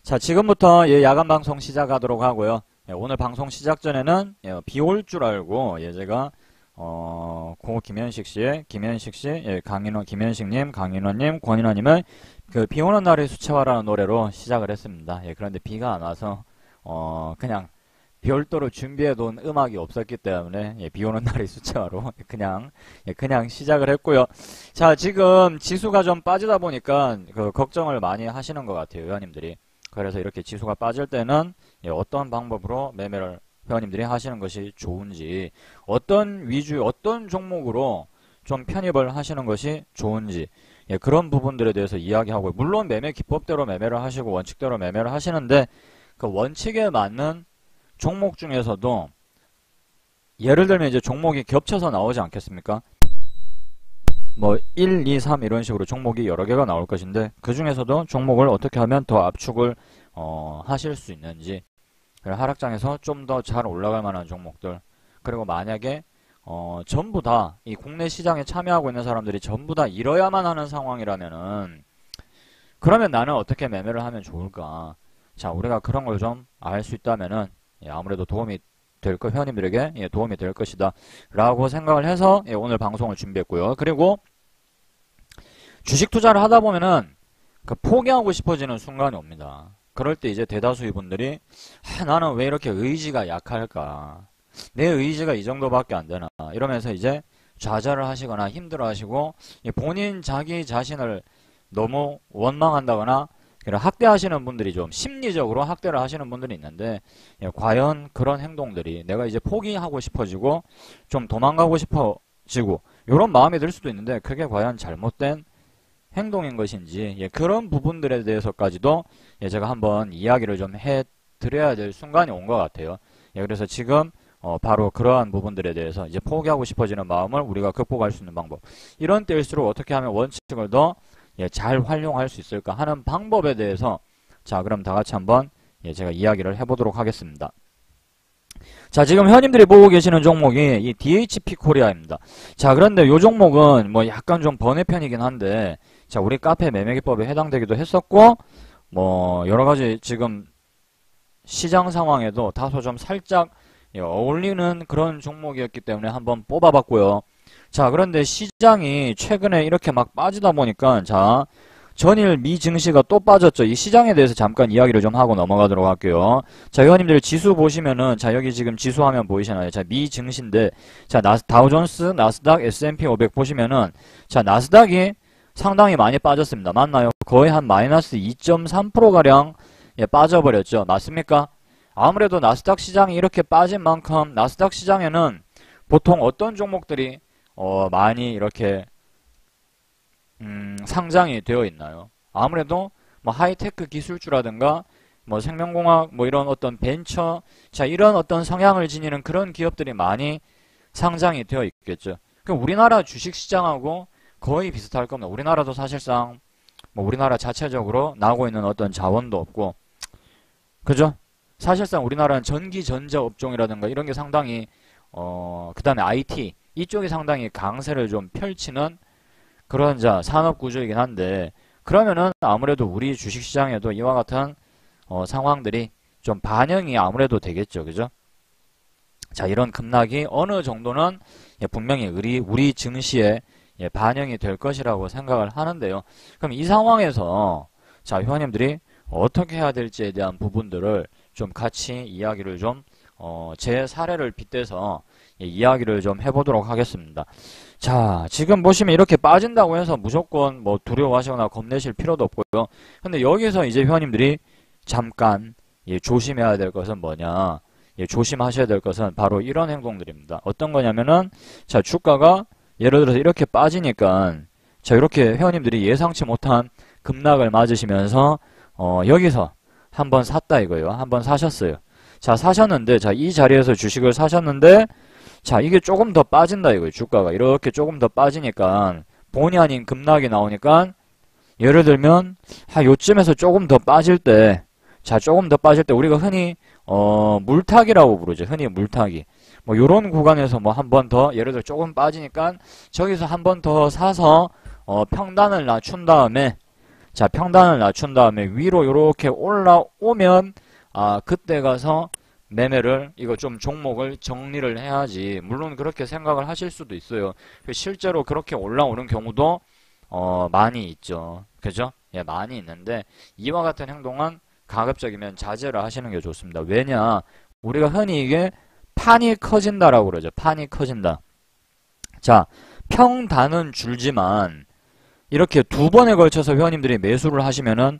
자, 지금부터 야간 방송 시작하도록 하고요. 오늘 방송 시작 전에는 비 올 줄 알고 제가 고 김현식 씨, 김현식님, 강인원님, 권인원님을 그 비 오는 날의 수채화라는 노래로 시작을 했습니다. 그런데 비가 안 와서 그냥 별도로 준비해둔 음악이 없었기 때문에 비 오는 날의 수채화로 그냥 시작을 했고요. 자, 지금 지수가 좀 빠지다 보니까 그 걱정을 많이 하시는 것 같아요, 회원님들이. 그래서 이렇게 지수가 빠질 때는 어떤 방법으로 매매를 회원님들이 하시는 것이 좋은지, 어떤 위주, 어떤 종목으로 좀 편입을 하시는 것이 좋은지, 그런 부분들에 대해서 이야기하고, 물론 매매 기법대로 매매를 하시고 원칙대로 매매를 하시는데 그 원칙에 맞는 종목 중에서도 예를 들면 이제 종목이 겹쳐서 나오지 않겠습니까? 뭐 1, 2, 3 이런 식으로 종목이 여러 개가 나올 것인데 그 중에서도 종목을 어떻게 하면 더 압축을 하실 수 있는지, 하락장에서 좀 더 잘 올라갈 만한 종목들, 그리고 만약에 전부 다 이 국내 시장에 참여하고 있는 사람들이 전부 다 이뤄야만 하는 상황이라면은 그러면 나는 어떻게 매매를 하면 좋을까? 자, 우리가 그런 걸 좀 알 수 있다면은 아무래도 도움이 될 거, 회원님들에게 도움이 될 것이다 라고 생각을 해서 오늘 방송을 준비했고요. 그리고 주식 투자를 하다 보면은 그 포기하고 싶어지는 순간이 옵니다. 그럴 때 이제 대다수의 분들이 나는 왜 이렇게 의지가 약할까? 내 의지가 이 정도밖에 안 되나? 이러면서 이제 좌절을 하시거나 힘들어 하시고 본인 자기 자신을 너무 원망한다거나 학대하시는 분들이, 좀 심리적으로 학대를 하시는 분들이 있는데, 과연 그런 행동들이 내가 이제 포기하고 싶어지고 좀 도망가고 싶어지고 이런 마음이 들 수도 있는데 그게 과연 잘못된 행동인 것인지, 그런 부분들에 대해서까지도 제가 한번 이야기를 좀 해드려야 될 순간이 온 것 같아요. 그래서 지금 바로 그러한 부분들에 대해서 이제 포기하고 싶어지는 마음을 우리가 극복할 수 있는 방법, 이런 때일수록 어떻게 하면 원칙을 더 잘 활용할 수 있을까 하는 방법에 대해서, 자, 그럼 다 같이 한번 제가 이야기를 해보도록 하겠습니다. 자, 지금 회원님들이 보고 계시는 종목이 이 DHP 코리아입니다. 자, 그런데 이 종목은 뭐 약간 좀 번외편이긴 한데, 자, 우리 카페 매매기법에 해당되기도 했었고, 뭐 여러가지 지금 시장 상황에도 다소 좀 살짝 어울리는 그런 종목이었기 때문에 한번 뽑아봤고요. 자, 그런데 시장이 최근에 이렇게 막 빠지다 보니까, 자, 전일 미 증시가 또 빠졌죠. 이 시장에 대해서 잠깐 이야기를 좀 하고 넘어가도록 할게요. 자, 회원님들 지수 보시면은, 자, 여기 지금 지수 화면 보이시나요? 자, 미 증시인데, 자, 다우존스, 나스닥, S&P 500 보시면은, 자, 나스닥이 상당히 많이 빠졌습니다. 맞나요? 거의 한 마이너스 2.3%가량 빠져버렸죠. 맞습니까? 아무래도 나스닥 시장이 이렇게 빠진 만큼 나스닥 시장에는 보통 어떤 종목들이 많이 이렇게 상장이 되어 있나요? 아무래도 뭐 하이테크 기술주라든가 뭐 생명공학, 뭐 이런 어떤 벤처, 자, 이런 어떤 성향을 지니는 그런 기업들이 많이 상장이 되어 있겠죠. 그럼 우리나라 주식시장하고 거의 비슷할 겁니다. 우리나라도 사실상 뭐 우리나라 자체적으로 나오고 있는 어떤 자원도 없고, 그죠? 사실상 우리나라는 전기 전자 업종이라든가 이런 게 상당히 그 다음에 IT 이쪽이 상당히 강세를 좀 펼치는 그런 산업 구조이긴 한데, 그러면은 아무래도 우리 주식시장에도 이와 같은 상황들이 좀 반영이 아무래도 되겠죠. 그죠? 자, 이런 급락이 어느 정도는 분명히 우리 증시에 반영이 될 것이라고 생각을 하는데요. 그럼 이 상황에서 자, 회원님들이 어떻게 해야 될지에 대한 부분들을 좀 같이 이야기를 좀 제 사례를 빗대서 이야기를 좀 해보도록 하겠습니다. 자, 지금 보시면 이렇게 빠진다고 해서 무조건 뭐 두려워하시거나 겁내실 필요도 없고요. 근데 여기서 이제 회원님들이 잠깐 조심해야 될 것은 뭐냐, 조심하셔야 될 것은 바로 이런 행동들입니다. 어떤 거냐면은, 자, 주가가 예를 들어서 이렇게 빠지니까, 자, 이렇게 회원님들이 예상치 못한 급락을 맞으시면서 여기서 한번 샀다 이거예요. 한번 사셨어요. 자, 사셨는데, 자, 이 자리에서 주식을 사셨는데, 자, 이게 조금 더 빠진다 이거예요. 주가가 이렇게 조금 더 빠지니까, 본의 아닌 급락이 나오니까, 예를 들면 요쯤에서 조금 더 빠질 때, 자, 조금 더 빠질 때 우리가 흔히 물타기라고 부르죠. 흔히 물타기. 뭐 요런 구간에서 뭐 한 번 더, 예를 들어 조금 빠지니까 저기서 한 번 더 사서 평단을 낮춘 다음에, 자, 평단을 낮춘 다음에 위로 요렇게 올라오면 그때 가서 매매를 이거 좀 종목을 정리를 해야지. 물론 그렇게 생각을 하실 수도 있어요. 실제로 그렇게 올라오는 경우도 많이 있죠. 그죠? 예, 많이 있는데 이와 같은 행동은 가급적이면 자제를 하시는 게 좋습니다. 왜냐? 우리가 흔히 이게 판이 커진다라고 그러죠. 판이 커진다. 자, 평단은 줄지만 이렇게 두 번에 걸쳐서 회원님들이 매수를 하시면은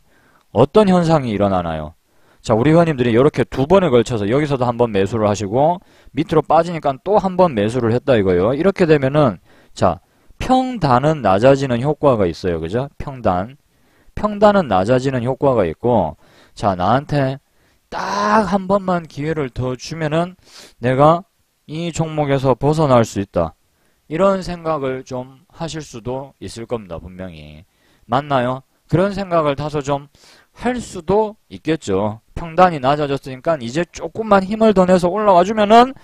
어떤 현상이 일어나나요? 자, 우리 회원님들이 이렇게 두 번에 걸쳐서 여기서도 한번 매수를 하시고 밑으로 빠지니까 또 한 번 매수를 했다 이거예요. 이렇게 되면은 자, 평단은 낮아지는 효과가 있어요. 그죠? 평단은 낮아지는 효과가 있고, 자, 나한테 딱 한 번만 기회를 더 주면은 내가 이 종목에서 벗어날 수 있다. 이런 생각을 좀 하실 수도 있을 겁니다. 분명히. 맞나요? 그런 생각을 다소 좀 할 수도 있겠죠. 평단이 낮아졌으니까 이제 조금만 힘을 더 내서 올라와 주면은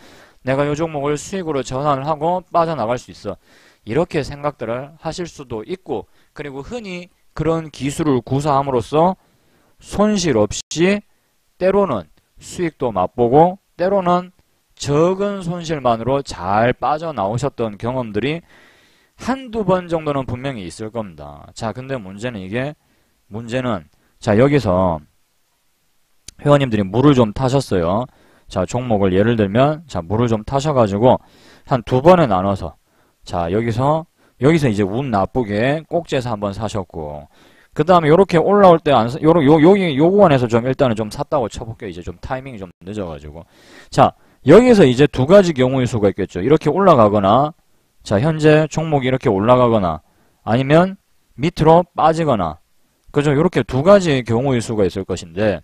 내가 이 종목을 수익으로 전환을 하고 빠져나갈 수 있어. 이렇게 생각들을 하실 수도 있고, 그리고 흔히 그런 기술을 구사함으로써 손실 없이 때로는 수익도 맛보고 때로는 적은 손실만으로 잘 빠져나오셨던 경험들이 한두 번 정도는 분명히 있을 겁니다. 자, 근데 문제는 자, 여기서 회원님들이 물을 좀 타셨어요. 자, 종목을 예를 들면 자, 물을 좀 타셔가지고 한 두 번에 나눠서 자, 여기서 이제 운 나쁘게 꼭지에서 한번 사셨고, 그 다음에 요렇게 올라올 때 요 구간에서 좀 일단은 좀 샀다고 쳐볼게요. 이제 좀 타이밍이 좀 늦어가지고. 자, 여기서 이제 두 가지 경우의 수가 있겠죠. 이렇게 올라가거나, 자, 현재 종목이 이렇게 올라가거나, 아니면 밑으로 빠지거나, 그죠? 이렇게 두 가지 경우의 수가 있을 것인데,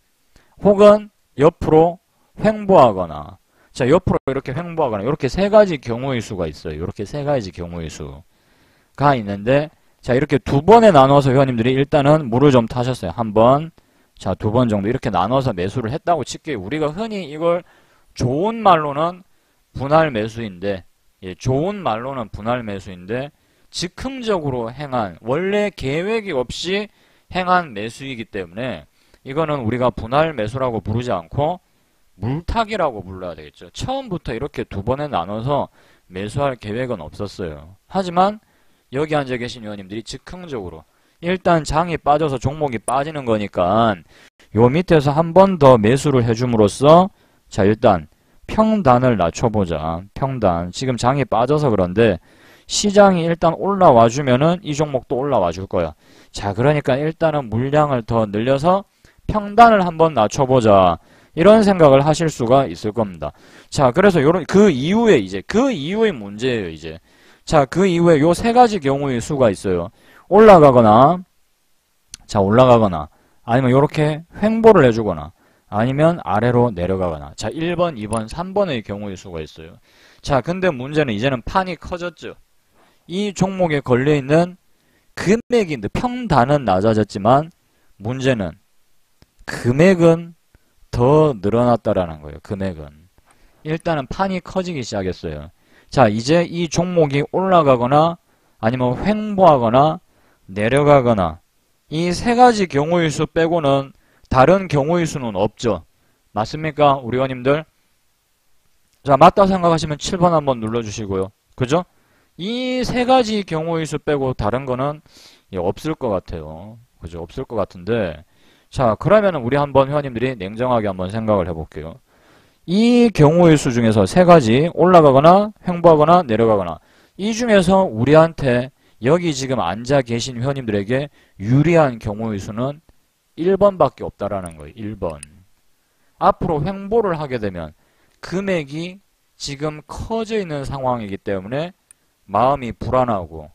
혹은 옆으로 횡보하거나, 자, 옆으로 이렇게 횡보하거나, 이렇게 세 가지 경우의 수가 있어요. 이렇게 세 가지 경우의 수가 있는데, 자, 이렇게 두 번에 나눠서 회원님들이 일단은 물을 좀 타셨어요. 한 번, 자, 두 번 정도 이렇게 나눠서 매수를 했다고 칠게요. 우리가 흔히 이걸 좋은 말로는 분할 매수인데, 예, 좋은 말로는 분할 매수인데, 즉흥적으로 행한, 원래 계획이 없이 행한 매수이기 때문에, 이거는 우리가 분할 매수라고 부르지 않고, 물타기라고 불러야 되겠죠. 처음부터 이렇게 두 번에 나눠서 매수할 계획은 없었어요. 하지만 여기 앉아 계신 회원님들이 즉흥적으로 일단 장이 빠져서 종목이 빠지는 거니까 요 밑에서 한 번 더 매수를 해줌으로써 자, 일단 평단을 낮춰보자. 평단. 지금 장이 빠져서 그런데 시장이 일단 올라와 주면은 이 종목도 올라와 줄 거야. 자, 그러니까 일단은 물량을 더 늘려서 평단을 한번 낮춰보자. 이런 생각을 하실 수가 있을 겁니다. 자, 그래서 그 이후의 문제예요, 이제. 자, 그 이후에 요 세 가지 경우의 수가 있어요. 올라가거나, 아니면 요렇게 횡보를 해주거나, 아니면 아래로 내려가거나. 자, 1번, 2번, 3번의 경우의 수가 있어요. 자, 근데 문제는 이제는 판이 커졌죠. 이 종목에 걸려있는 금액이, 평단은 낮아졌지만, 문제는 금액은 더 늘어났다라는 거예요. 금액은. 일단은 판이 커지기 시작했어요. 자, 이제 이 종목이 올라가거나 아니면 횡보하거나 내려가거나 이 세 가지 경우의 수 빼고는 다른 경우의 수는 없죠. 맞습니까? 우리 회원님들? 자, 맞다 생각하시면 7번 한번 눌러주시고요. 그죠? 이 세 가지 경우의 수 빼고 다른 거는 없을 것 같아요. 그죠? 없을 것 같은데, 자, 그러면 우리 한번 회원님들이 냉정하게 한번 생각을 해볼게요. 이 경우의 수 중에서 세 가지, 올라가거나 횡보하거나 내려가거나, 이 중에서 우리한테 여기 지금 앉아 계신 회원님들에게 유리한 경우의 수는 1번밖에 없다라는 거예요. 1번. 앞으로 횡보를 하게 되면 금액이 지금 커져 있는 상황이기 때문에 마음이 불안하고,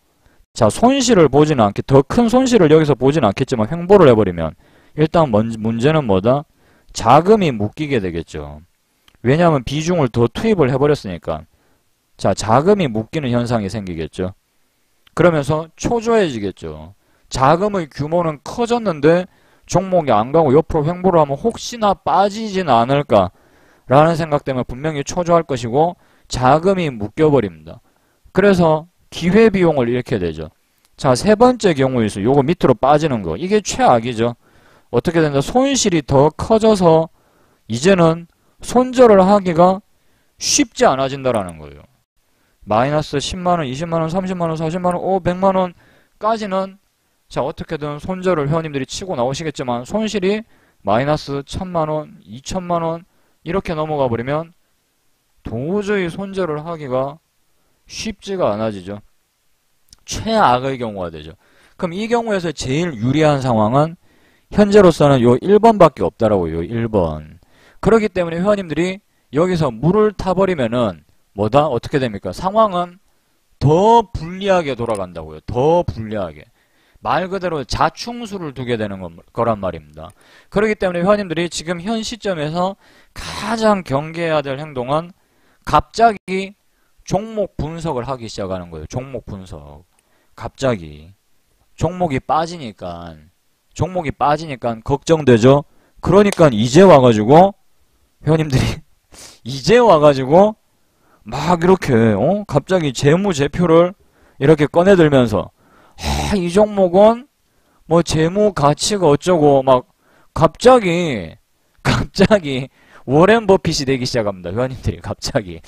자, 손실을 보지는 더 큰 손실을 여기서 보지는 않겠지만 횡보를 해버리면 일단 문제는 뭐다? 자금이 묶이게 되겠죠. 왜냐하면 비중을 더 투입을 해버렸으니까. 자, 자금이 묶이는 현상이 생기겠죠. 그러면서 초조해지겠죠. 자금의 규모는 커졌는데 종목이 안 가고 옆으로 횡보를 하면 혹시나 빠지진 않을까 라는 생각 때문에 분명히 초조할 것이고 자금이 묶여버립니다. 그래서 기회비용을 잃게 되죠. 자, 세 번째 경우에서 요거 밑으로 빠지는 거. 이게 최악이죠. 어떻게 된다? 손실이 더 커져서 이제는 손절을 하기가 쉽지 않아진다라는 거예요. 마이너스 10만원, 20만원, 30만원, 40만원, 100만원까지는 자, 어떻게든 손절을 회원님들이 치고 나오시겠지만 손실이 마이너스 1000만원, 2000만원 이렇게 넘어가 버리면 도저히 손절을 하기가 쉽지가 않아지죠. 최악의 경우가 되죠. 그럼 이 경우에서 제일 유리한 상황은 현재로서는 요 1번밖에 없다라고요. 1번. 그렇기 때문에 회원님들이 여기서 물을 타버리면은 뭐다? 어떻게 됩니까? 상황은 더 불리하게 돌아간다고요. 더 불리하게. 말 그대로 자충수를 두게 되는 거란 말입니다. 그렇기 때문에 회원님들이 지금 현 시점에서 가장 경계해야 될 행동은 갑자기 종목 분석을 하기 시작하는 거예요. 종목 분석. 갑자기 종목이 빠지니까 걱정되죠. 그러니까 이제 와가지고 회원님들이 이제 와가지고 막 이렇게 갑자기 재무제표를 이렇게 꺼내들면서 이 종목은 뭐 재무 가치가 어쩌고 막 갑자기 워렌 버핏이 되기 시작합니다. 회원님들이 갑자기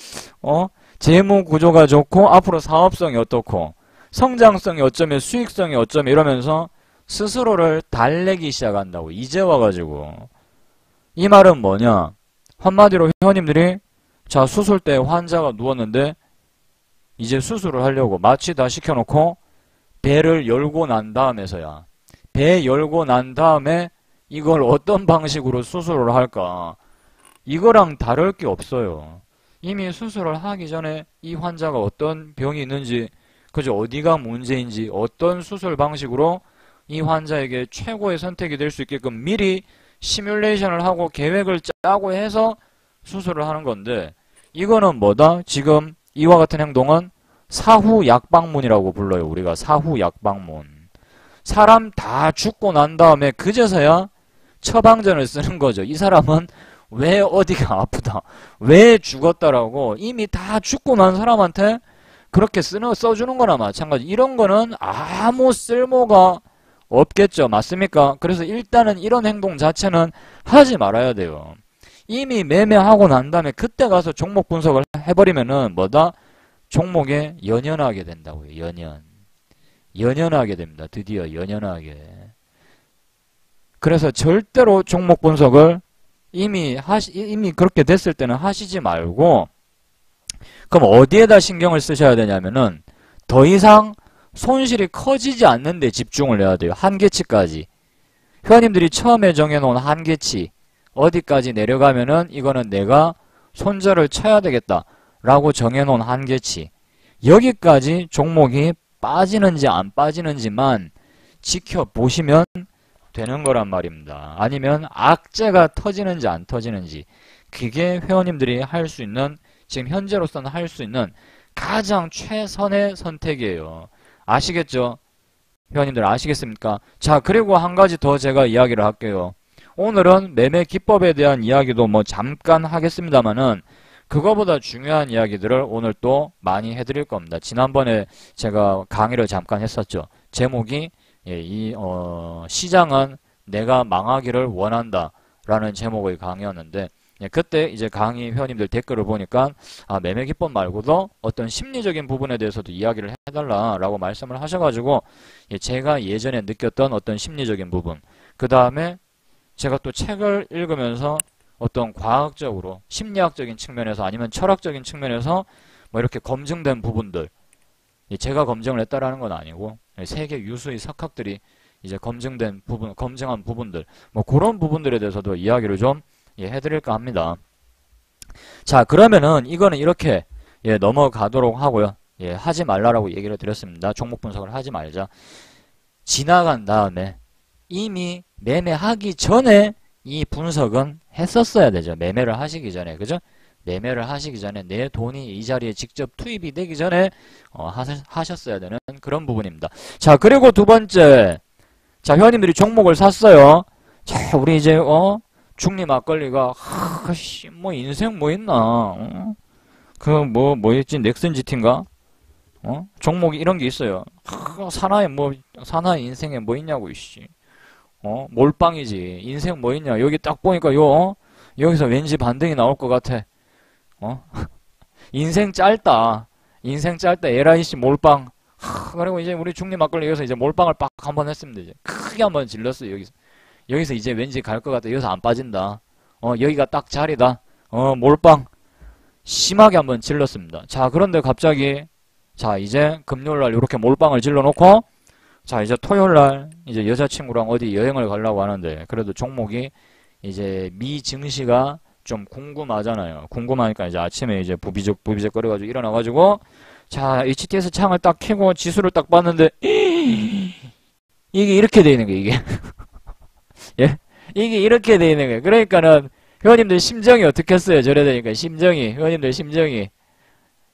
재무 구조가 좋고 앞으로 사업성이 어떻고 성장성이 어쩌면 수익성이 어쩌면 이러면서 스스로를 달래기 시작한다고. 이제 와가지고 이 말은 뭐냐? 한마디로 회원님들이 자, 수술대에 환자가 누웠는데 이제 수술을 하려고 마취 다 시켜놓고 배를 열고 난 다음에서야 배 열고 난 다음에 이걸 어떤 방식으로 수술을 할까? 이거랑 다를 게 없어요. 이미 수술을 하기 전에 이 환자가 어떤 병이 있는지 그죠? 어디가 문제인지 어떤 수술 방식으로 이 환자에게 최고의 선택이 될 수 있게끔 미리 시뮬레이션을 하고 계획을 짜고 해서 수술을 하는 건데 이거는 뭐다? 지금 이와 같은 행동은 사후 약방문이라고 불러요. 우리가 사후 약방문. 사람 다 죽고 난 다음에 그제서야 처방전을 쓰는 거죠. 이 사람은 왜 어디가 아프다, 왜 죽었다라고 이미 다 죽고 난 사람한테 그렇게 써주는 거나 마찬가지. 이런 거는 아무 쓸모가 없겠죠. 맞습니까? 그래서 일단은 이런 행동 자체는 하지 말아야 돼요. 이미 매매하고 난 다음에 그때 가서 종목 분석을 해버리면은 뭐다? 종목에 연연하게 된다고요. 연연하게 됩니다. 드디어 연연하게. 그래서 절대로 종목 분석을 이미 그렇게 됐을 때는 하시지 말고, 그럼 어디에다 신경을 쓰셔야 되냐면은 더 이상 손실이 커지지 않는 데 집중을 해야 돼요. 한계치까지. 회원님들이 처음에 정해놓은 한계치 어디까지 내려가면은 이거는 내가 손절을 쳐야 되겠다 라고 정해놓은 한계치, 여기까지 종목이 빠지는지 안 빠지는지만 지켜보시면 되는 거란 말입니다. 아니면 악재가 터지는지 안 터지는지, 그게 회원님들이 할 수 있는, 지금 현재로서는 할 수 있는 가장 최선의 선택이에요. 아시겠죠? 회원님들 아시겠습니까? 자, 그리고 한 가지 더 제가 이야기를 할게요. 오늘은 매매 기법에 대한 이야기도 뭐 잠깐 하겠습니다만은 그거보다 중요한 이야기들을 오늘 또 많이 해드릴 겁니다. 지난번에 제가 강의를 잠깐 했었죠. 제목이 시장은 내가 망하기를 원한다 라는 제목의 강의였는데, 그때 이제 강의 회원님들 댓글을 보니까 매매 기법 말고도 어떤 심리적인 부분에 대해서도 이야기를 해달라라고 말씀을 하셔가지고 제가 예전에 느꼈던 어떤 심리적인 부분, 그 다음에 제가 또 책을 읽으면서 어떤 과학적으로 심리학적인 측면에서 아니면 철학적인 측면에서 뭐 이렇게 검증된 부분들, 제가 검증을 했다라는 건 아니고 세계 유수의 석학들이 이제 검증한 부분들, 뭐 그런 부분들에 대해서도 이야기를 좀 해드릴까 합니다. 자, 그러면은 이거는 이렇게 넘어가도록 하고요. 하지 말라라고 얘기를 드렸습니다. 종목 분석을 하지 말자. 지나간 다음에 이미 매매하기 전에 이 분석은 했었어야 되죠. 매매를 하시기 전에, 그죠? 매매를 하시기 전에 내 돈이 이 자리에 직접 투입이 되기 전에 하셨어야 되는 그런 부분입니다. 자, 그리고 두 번째, 자, 회원님들이 종목을 샀어요. 자, 우리 이제 중리 막걸리가 뭐 인생 뭐 있나? 그 뭐였지? 넥슨 GT인가? 종목이 이런 게 있어요. 사나이 인생에 뭐 있냐고, 이씨. 몰빵이지. 인생 뭐 있냐. 여기 딱 보니까 여기서 왠지 반등이 나올 것 같아. 인생 짧다. LIC 몰빵. 그리고 이제 우리 중립 막걸리 여기서 이제 몰빵을 빡 한번 했습니다. 이제 크게 한번 질렀어요. 여기서 이제 왠지 갈 것 같아. 여기서 안 빠진다. 여기가 딱 자리다. 몰빵. 심하게 한번 질렀습니다. 자, 그런데 갑자기, 자, 이제 금요일날 이렇게 몰빵을 질러놓고, 자, 이제 토요일날 이제 여자친구랑 어디 여행을 가려고 하는데, 그래도 종목이 이제 미 증시가 좀 궁금하잖아요. 궁금하니까 이제 아침에 이제 부비적 거려가지고 일어나가지고, 자, HTS 창을 딱 켜고 지수를 딱 봤는데, 이게 이렇게 돼 있는 거예요, 이게. 예? 이게 이렇게 돼 있는 거예요. 그러니까는, 회원님들 심정이 어떻겠어요? 저래 되니까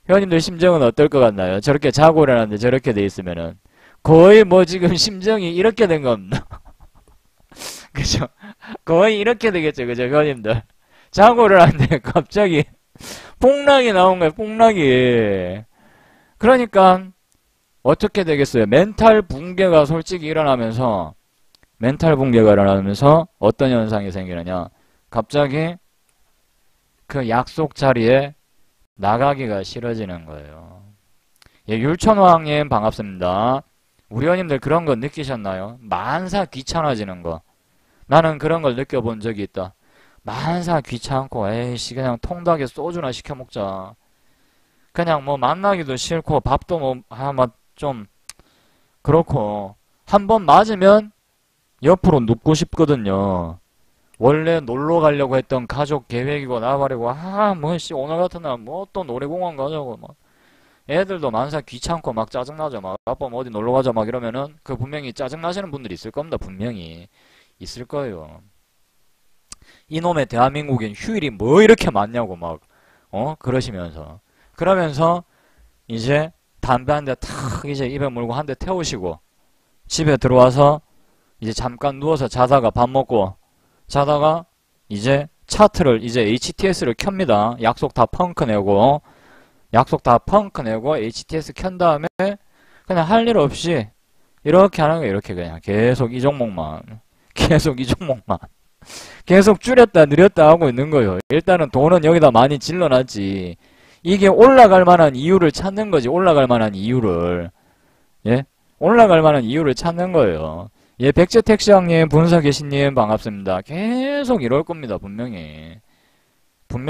회원님들 심정은 어떨 것 같나요? 저렇게 자고 일어났는데 저렇게 돼 있으면은 거의 뭐 지금 심정이 이렇게 된 겁니다. 그죠? 거의 이렇게 되겠죠, 그죠, 회원님들? 자고 일어났는데 갑자기 폭락이 나온 거예요, 폭락이. 그러니까 어떻게 되겠어요? 멘탈 붕괴가 일어나면서 어떤 현상이 생기느냐? 갑자기 그 약속 자리에 나가기가 싫어지는 거예요. 예, 율천왕님 반갑습니다. 우리 회원님들 그런 거 느끼셨나요? 만사 귀찮아지는 거. 나는 그런 걸 느껴본 적이 있다. 만사 귀찮고 에이씨 그냥 통닭에 소주나 시켜 먹자. 그냥 뭐 만나기도 싫고 밥도 뭐 좀 그렇고 한 번 맞으면 옆으로 눕고 싶거든요. 원래 놀러 가려고 했던 가족 계획이고 나발이고 오늘 같은 날 뭐 또 놀이공원 가자고 막 애들도 만사 귀찮고 막 짜증나죠. 막 아빠 뭐 어디 놀러 가자 막 이러면은 그 분명히 짜증나시는 분들이 있을 겁니다. 분명히 있을 거예요. 이놈의 대한민국엔 휴일이 뭐 이렇게 많냐고 막 그러면서 이제 담배 한 대 탁 이제 입에 물고 한 대 태우시고 집에 들어와서 이제 잠깐 누워서 자다가 이제 차트를 이제 HTS를 켭니다. 약속 다 펑크 내고 HTS 켠 다음에 그냥 할 일 없이 이렇게 하는 거예요. 이렇게 그냥 계속 이 종목만 계속 줄였다 늘렸다 하고 있는 거예요. 일단은 돈은 여기다 많이 질러놨지. 이게 올라갈 만한 이유를 찾는 거지. 올라갈 만한 이유를 찾는 거예요. 예, 백제택시왕님, 분사계신님 반갑습니다. 계속 이럴 겁니다. 분명히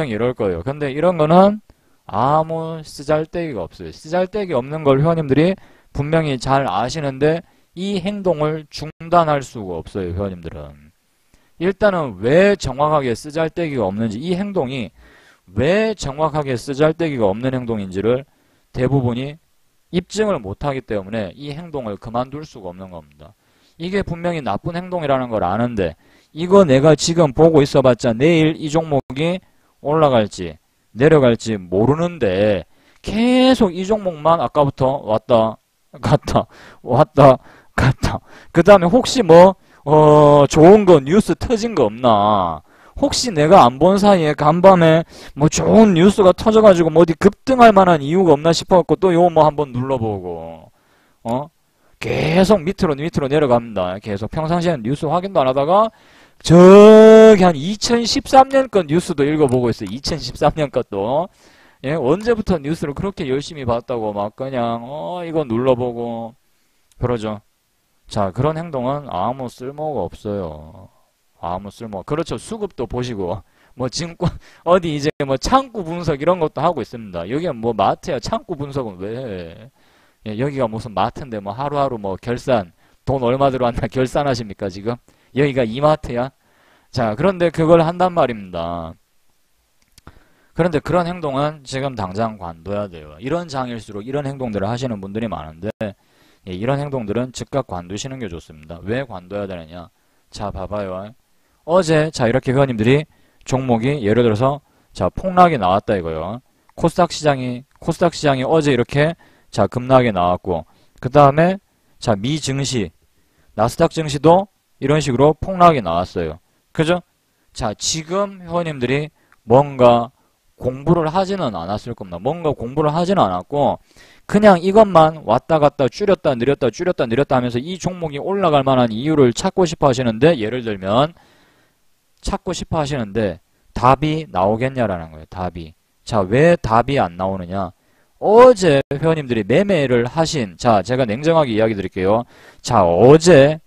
이럴 거예요. 근데 이런 거는 아무 쓰잘데기가 없어요. 쓰잘데기 없는 걸 회원님들이 분명히 잘 아시는데 이 행동을 중단할 수가 없어요. 회원님들은 일단은 왜 정확하게 쓰잘데기가 없는지, 이 행동이 왜 정확하게 쓰잘데기가 없는 행동인지를 대부분이 입증을 못하기 때문에 이 행동을 그만둘 수가 없는 겁니다. 이게 분명히 나쁜 행동이라는 걸 아는데 이거 내가 지금 보고 있어봤자 내일 이 종목이 올라갈지 내려갈지 모르는데 계속 이 종목만 아까부터 왔다 갔다 그 다음에 혹시 좋은 거 뉴스 터진 거 없나, 혹시 내가 안 본 사이에 간밤에 뭐 좋은 뉴스가 터져가지고 뭐 어디 급등할 만한 이유가 없나 싶어갖고 또 요거 뭐 한번 눌러보고 계속 밑으로 내려갑니다. 계속 평상시에는 뉴스 확인도 안 하다가 저기 한 2013년 것 뉴스도 읽어보고 있어요. 2013년 것도. 예, 언제부터 뉴스를 그렇게 열심히 봤다고 막 그냥 이거 눌러보고 그러죠. 자, 그런 행동은 아무 쓸모가 없어요. 그렇죠. 수급도 보시고 뭐 증권 어디 이제 뭐 창구 분석 이런 것도 하고 있습니다. 여기가 뭐 마트야. 창구 분석은 왜 해? 예, 여기가 무슨 마트인데 뭐 하루하루 뭐 결산 돈 얼마 들어왔나 결산하십니까 지금? 여기가 이마트야? 자, 그런데 그걸 한단 말입니다. 그런데 그런 행동은 지금 당장 관둬야 돼요. 이런 장일수록 이런 행동들을 하시는 분들이 많은데 예, 이런 행동들은 즉각 관두시는 게 좋습니다. 왜 관둬야 되느냐? 자, 봐봐요. 어제 자 이렇게 회원님들이 종목이 예를 들어서 자 폭락이 나왔다 이거요. 코스닥 시장이 어제 이렇게 자 급락이 나왔고 그 다음에 자 미 증시 나스닥 증시도 이런 식으로 폭락이 나왔어요. 그죠? 자 지금 회원님들이 뭔가 공부를 하지는 않았을 겁니다. 뭔가 공부를 하지는 않았고 그냥 이것만 왔다 갔다 줄였다 늘렸다 줄였다 늘렸다 하면서 이 종목이 올라갈 만한 이유를 찾고 싶어 하시는데, 예를 들면 찾고 싶어 하시는데 답이 나오겠냐라는 거예요. 답이. 자, 왜 답이 안 나오느냐? 어제 회원님들이 매매를 하신, 자, 제가 냉정하게 이야기 드릴게요. 자, 어제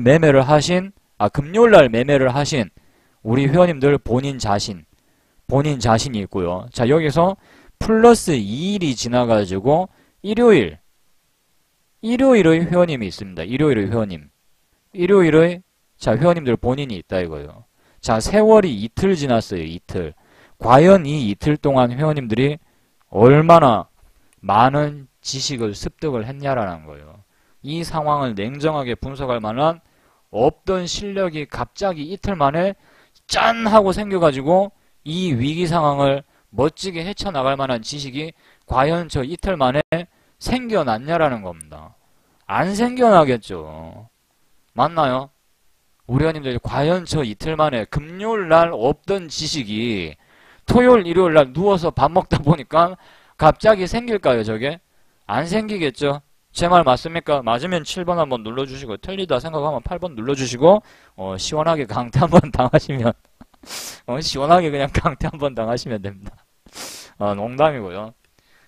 매매를 하신, 금요일날 매매를 하신 우리 회원님들 본인 자신이 있고요. 자, 여기서 플러스 2일이 지나가지고 일요일의 회원님이 있습니다. 일요일의 회원님. 일요일의, 자, 회원님들 본인이 있다 이거예요. 자, 세월이 이틀 지났어요. 이틀. 과연 이 이틀 동안 회원님들이 얼마나 많은 지식을 습득을 했냐라는 거예요. 이 상황을 냉정하게 분석할 만한 없던 실력이 갑자기 이틀 만에 짠 하고 생겨가지고 이 위기 상황을 멋지게 헤쳐나갈 만한 지식이 과연 저 이틀 만에 생겨났냐라는 겁니다. 안 생겨나겠죠. 맞나요? 우리 회원님들 과연 저 이틀 만에 금요일날 없던 지식이 토요일 일요일날 누워서 밥 먹다 보니까 갑자기 생길까요? 저게? 안 생기겠죠. 제 말 맞습니까? 맞으면 7번 한번 눌러주시고, 틀리다 생각하면 8번 눌러주시고, 시원하게 강퇴 한번 당하시면 시원하게 그냥 강퇴 한번 당하시면 됩니다. 농담이고요.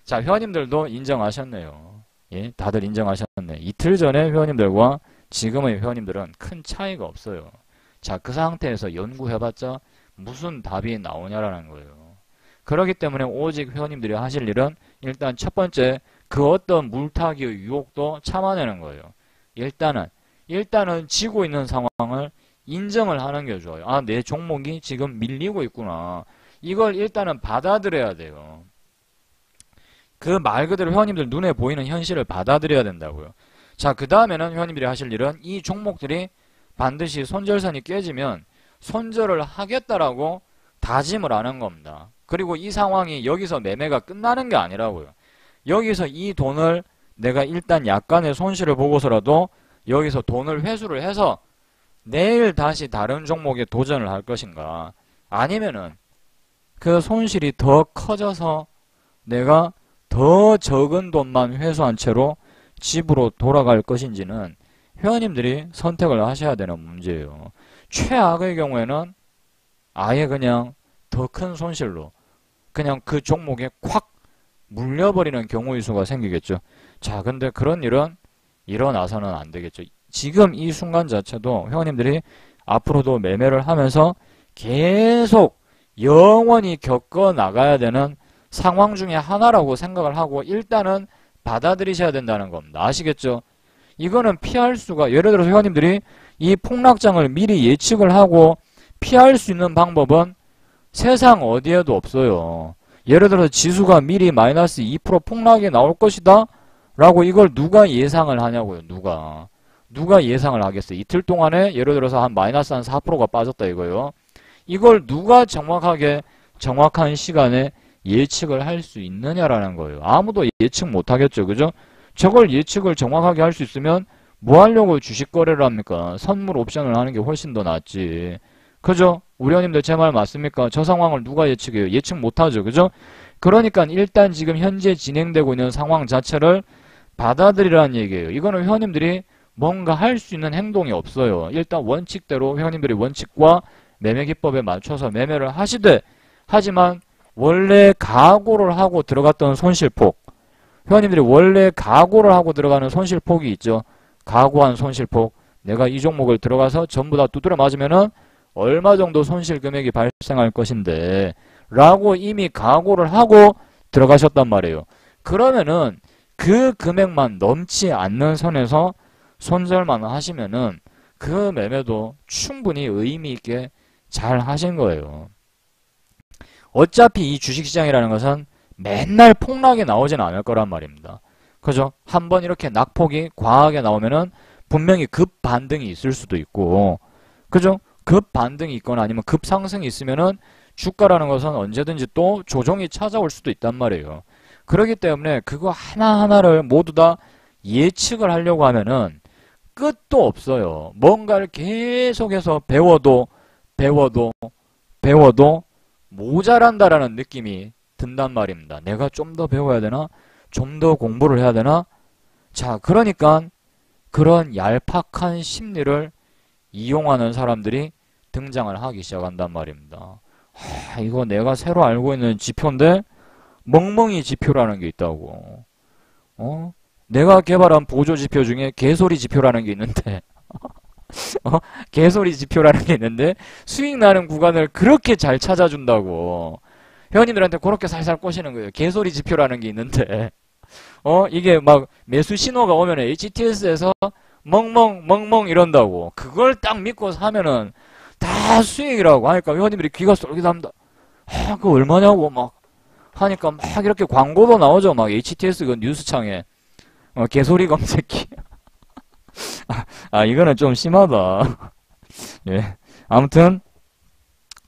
자, 회원님들도 인정하셨네요. 예, 다들 인정하셨네. 이틀 전에 회원님들과 지금의 회원님들은 큰 차이가 없어요. 자, 그 상태에서 연구해봤자 무슨 답이 나오냐라는 거예요. 그렇기 때문에 오직 회원님들이 하실 일은 일단 첫 번째, 그 어떤 물타기의 유혹도 참아내는 거예요. 일단은 지고 있는 상황을 인정을 하는 게 좋아요. 아, 내 종목이 지금 밀리고 있구나. 이걸 일단은 받아들여야 돼요. 그 말 그대로 회원님들 눈에 보이는 현실을 받아들여야 된다고요. 자, 그 다음에는 회원님들이 하실 일은 이 종목들이 반드시 손절선이 깨지면 손절을 하겠다라고 다짐을 하는 겁니다. 그리고 이 상황이 여기서 매매가 끝나는 게 아니라고요. 여기서 이 돈을 내가 일단 약간의 손실을 보고서라도 여기서 돈을 회수를 해서 내일 다시 다른 종목에 도전을 할 것인가, 아니면은 그 손실이 더 커져서 내가 더 적은 돈만 회수한 채로 집으로 돌아갈 것인지는 회원님들이 선택을 하셔야 되는 문제예요. 최악의 경우에는 아예 그냥 더 큰 손실로 그냥 그 종목에 콱 물려버리는 경우의 수가 생기겠죠. 자, 근데 그런 일은 일어나서는 안 되겠죠. 지금 이 순간 자체도 회원님들이 앞으로도 매매를 하면서 계속 영원히 겪어 나가야 되는 상황 중에 하나라고 생각을 하고 일단은 받아들이셔야 된다는 겁니다. 아시겠죠? 이거는 피할 수가, 예를 들어서 회원님들이 이 폭락장을 미리 예측을 하고 피할 수 있는 방법은 세상 어디에도 없어요. 예를 들어서 지수가 미리 마이너스 2% 폭락이 나올 것이다 라고 이걸 누가 예상을 하냐고요. 누가 예상을 하겠어요. 이틀 동안에 예를 들어서 한 마이너스 한 4%가 빠졌다 이거요. 이걸 누가 정확한 시간에 예측을 할 수 있느냐라는 거예요. 아무도 예측 못 하겠죠. 그죠? 저걸 예측을 정확하게 할 수 있으면 뭐 하려고 주식 거래를 합니까? 선물 옵션을 하는 게 훨씬 더 낫지. 그죠? 우리 회원님들 제 말 맞습니까? 저 상황을 누가 예측해요? 예측 못하죠. 그죠? 그러니까 일단 지금 현재 진행되고 있는 상황 자체를 받아들이라는 얘기예요. 이거는 회원님들이 뭔가 할 수 있는 행동이 없어요. 일단 원칙대로 회원님들이 원칙과 매매 기법에 맞춰서 매매를 하시되, 하지만 원래 각오를 하고 들어갔던 손실폭, 회원님들이 원래 각오를 하고 들어가는 손실폭이 있죠. 각오한 손실폭, 내가 이 종목을 들어가서 전부 다 두드려 맞으면은 얼마 정도 손실 금액이 발생할 것인데 라고 이미 각오를 하고 들어가셨단 말이에요. 그러면은 그 금액만 넘지 않는 선에서 손절만 하시면은 그 매매도 충분히 의미 있게 잘 하신 거예요. 어차피 이 주식시장이라는 것은 맨날 폭락이 나오진 않을 거란 말입니다. 그죠? 한번 이렇게 낙폭이 과하게 나오면은 분명히 급 반등이 있을 수도 있고, 그죠? 급 반등이 있거나 아니면 급 상승이 있으면은 주가라는 것은 언제든지 또 조정이 찾아올 수도 있단 말이에요. 그렇기 때문에 그거 하나하나를 모두 다 예측을 하려고 하면은 끝도 없어요. 뭔가를 계속해서 배워도 모자란다라는 느낌이 든단 말입니다. 내가 좀 더 배워야 되나? 좀 더 공부를 해야 되나? 자, 그러니까 그런 얄팍한 심리를 이용하는 사람들이 등장을 하기 시작한단 말입니다. 이거 내가 새로 알고 있는 지표인데 멍멍이 지표라는 게 있다고. 내가 개발한 보조 지표 중에 개소리 지표라는 게 있는데 개소리 지표라는 게 있는데 수익 나는 구간을 그렇게 잘 찾아준다고. 회원님들한테 그렇게 살살 꼬시는 거예요. 개소리 지표라는 게 있는데 이게 막 매수 신호가 오면 HTS에서 멍멍 이런다고. 그걸 딱 믿고 사면은 다 수익이라고 하니까 회원님들이 귀가 쏠깃합니다. 그거 얼마냐고 막 하니까 막 이렇게 광고도 나오죠. 막 HTS 그 뉴스창에 개소리 검색기. 이거는 좀 심하다. 예. 아무튼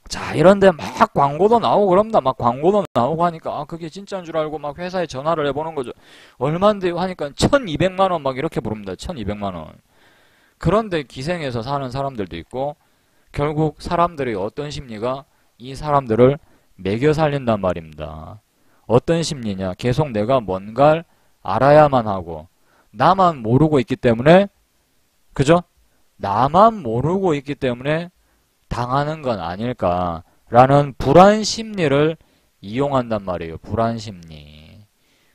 자, 이런데 막 광고도 나오고 그럽니다. 막 광고도 나오고 하니까 그게 진짜인 줄 알고 막 회사에 전화를 해보는 거죠. 얼만데 하니까 1200만 원 막 이렇게 부릅니다. 1200만 원. 그런데 기생해서 사는 사람들도 있고 결국 사람들의 어떤 심리가 이 사람들을 매겨 살린단 말입니다. 어떤 심리냐? 계속 내가 뭔가를 알아야만 하고 나만 모르고 있기 때문에 그죠? 나만 모르고 있기 때문에 당하는 건 아닐까라는 불안 심리를 이용한단 말이에요. 불안 심리.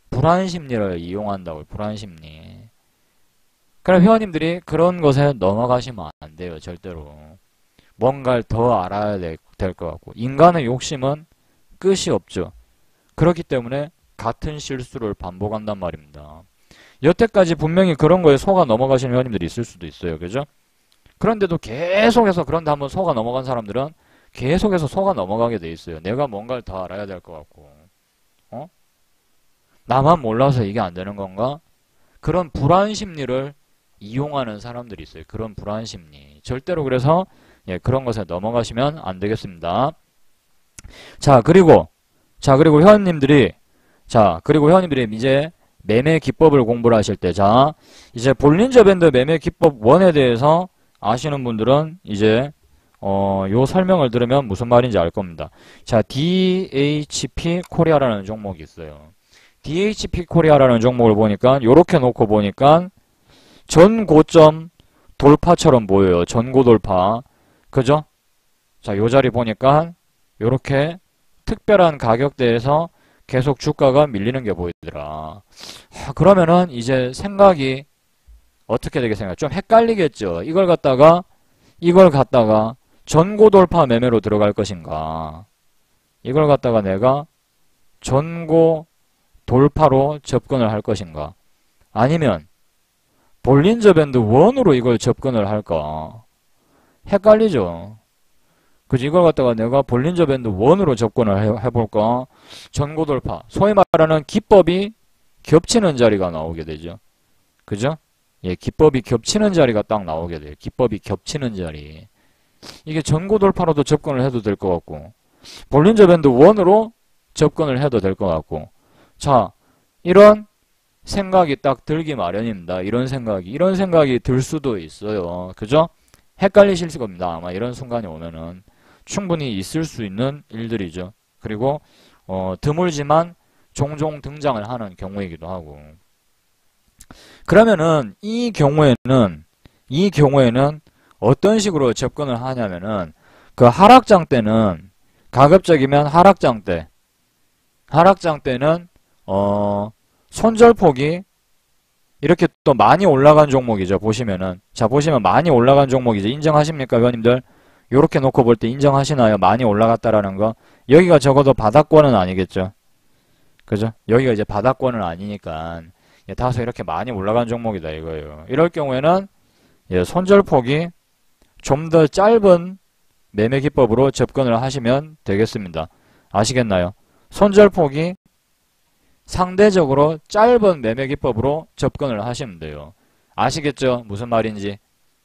불안 심리를 이용한다고요. 불안 심리. 그럼 회원님들이 그런 것에 넘어가시면 안 돼요. 절대로. 뭔가를 더 알아야 될 것 같고. 인간의 욕심은 끝이 없죠. 그렇기 때문에 같은 실수를 반복한단 말입니다. 여태까지 분명히 그런 거에 속아 넘어가시는 회원님들이 있을 수도 있어요. 그죠? 그런데도 계속해서 그런데 한번 속아 넘어간 사람들은 계속해서 속아 넘어가게 돼 있어요. 내가 뭔가를 더 알아야 될 것 같고. 나만 몰라서 이게 안 되는 건가? 그런 불안 심리를 이용하는 사람들이 있어요. 그런 불안 심리. 절대로 그래서 그런 것에 넘어가시면 안 되겠습니다. 그리고 회원님들이 이제 매매 기법을 공부를 하실 때, 이제 볼린저 밴드 매매 기법 1에 대해서 아시는 분들은 이제 요 설명을 들으면 무슨 말인지 알 겁니다. DHP 코리아라는 종목이 있어요. DHP 코리아라는 종목을 보니까 요렇게 놓고 보니까 전고점 돌파처럼 보여요. 전고 돌파. 그죠? 요 자리 보니까 요렇게 특별한 가격대에서 계속 주가가 밀리는 게 보이더라. 그러면은 이제 생각이 어떻게 되겠습니까? 좀 헷갈리겠죠. 이걸 갖다가 전고 돌파 매매로 들어갈 것인가? 이걸 갖다가 내가 전고 돌파로 접근을 할 것인가? 아니면 볼린저 밴드 1으로 이걸 접근을 할까? 헷갈리죠. 그치? 이걸 갖다가 내가 볼린저 밴드 1으로 접근을 해볼까? 전고 돌파. 소위 말하는 기법이 겹치는 자리가 나오게 되죠. 그죠? 기법이 겹치는 자리가 딱 나오게 돼요. 기법이 겹치는 자리. 이게 전고 돌파로도 접근을 해도 될 것 같고, 볼린저 밴드 1으로 접근을 해도 될 것 같고, 이런 생각이 딱 들기 마련입니다. 이런 생각이 들 수도 있어요. 그죠? 헷갈리실 겁니다. 아마 이런 순간이 오면은 충분히 있을 수 있는 일들이죠. 그리고 드물지만 종종 등장을 하는 경우이기도 하고. 그러면은 이 경우에는 어떤 식으로 접근을 하냐면은 그 하락장 때는 가급적이면 하락장 때는 손절폭이 이렇게 또 많이 올라간 종목이죠. 보시면 많이 올라간 종목이죠. 인정하십니까, 회원님들? 요렇게 놓고 볼 때 인정하시나요? 많이 올라갔다라는 거. 여기가 적어도 바닥권은 아니겠죠. 그죠? 여기가 이제 바닥권은 아니니까 다소 이렇게 많이 올라간 종목이다 이거예요. 이럴 경우에는 손절폭이 좀 더 짧은 매매 기법으로 접근을 하시면 되겠습니다. 아시겠나요? 손절폭이 상대적으로 짧은 매매 기법으로 접근을 하시면 돼요. 아시겠죠? 무슨 말인지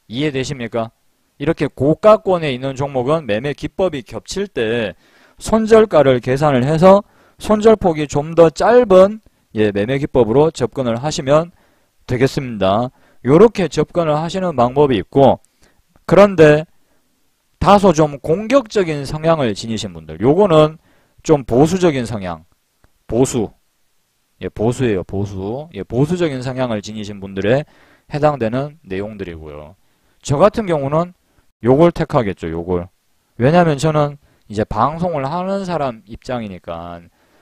이해되십니까? 이렇게 고가권에 있는 종목은 매매 기법이 겹칠 때 손절가를 계산을 해서 손절폭이 좀 더 짧은 매매 기법으로 접근을 하시면 되겠습니다. 이렇게 접근을 하시는 방법이 있고, 그런데 다소 좀 공격적인 성향을 지니신 분들, 요거는 좀 보수적인 성향, 보수. 예, 보수예요, 보수. 예, 보수적인 성향을 지니신 분들에 해당되는 내용들이고요. 저 같은 경우는 요걸 택하겠죠, 요걸. 왜냐면 저는 이제 방송을 하는 사람 입장이니까,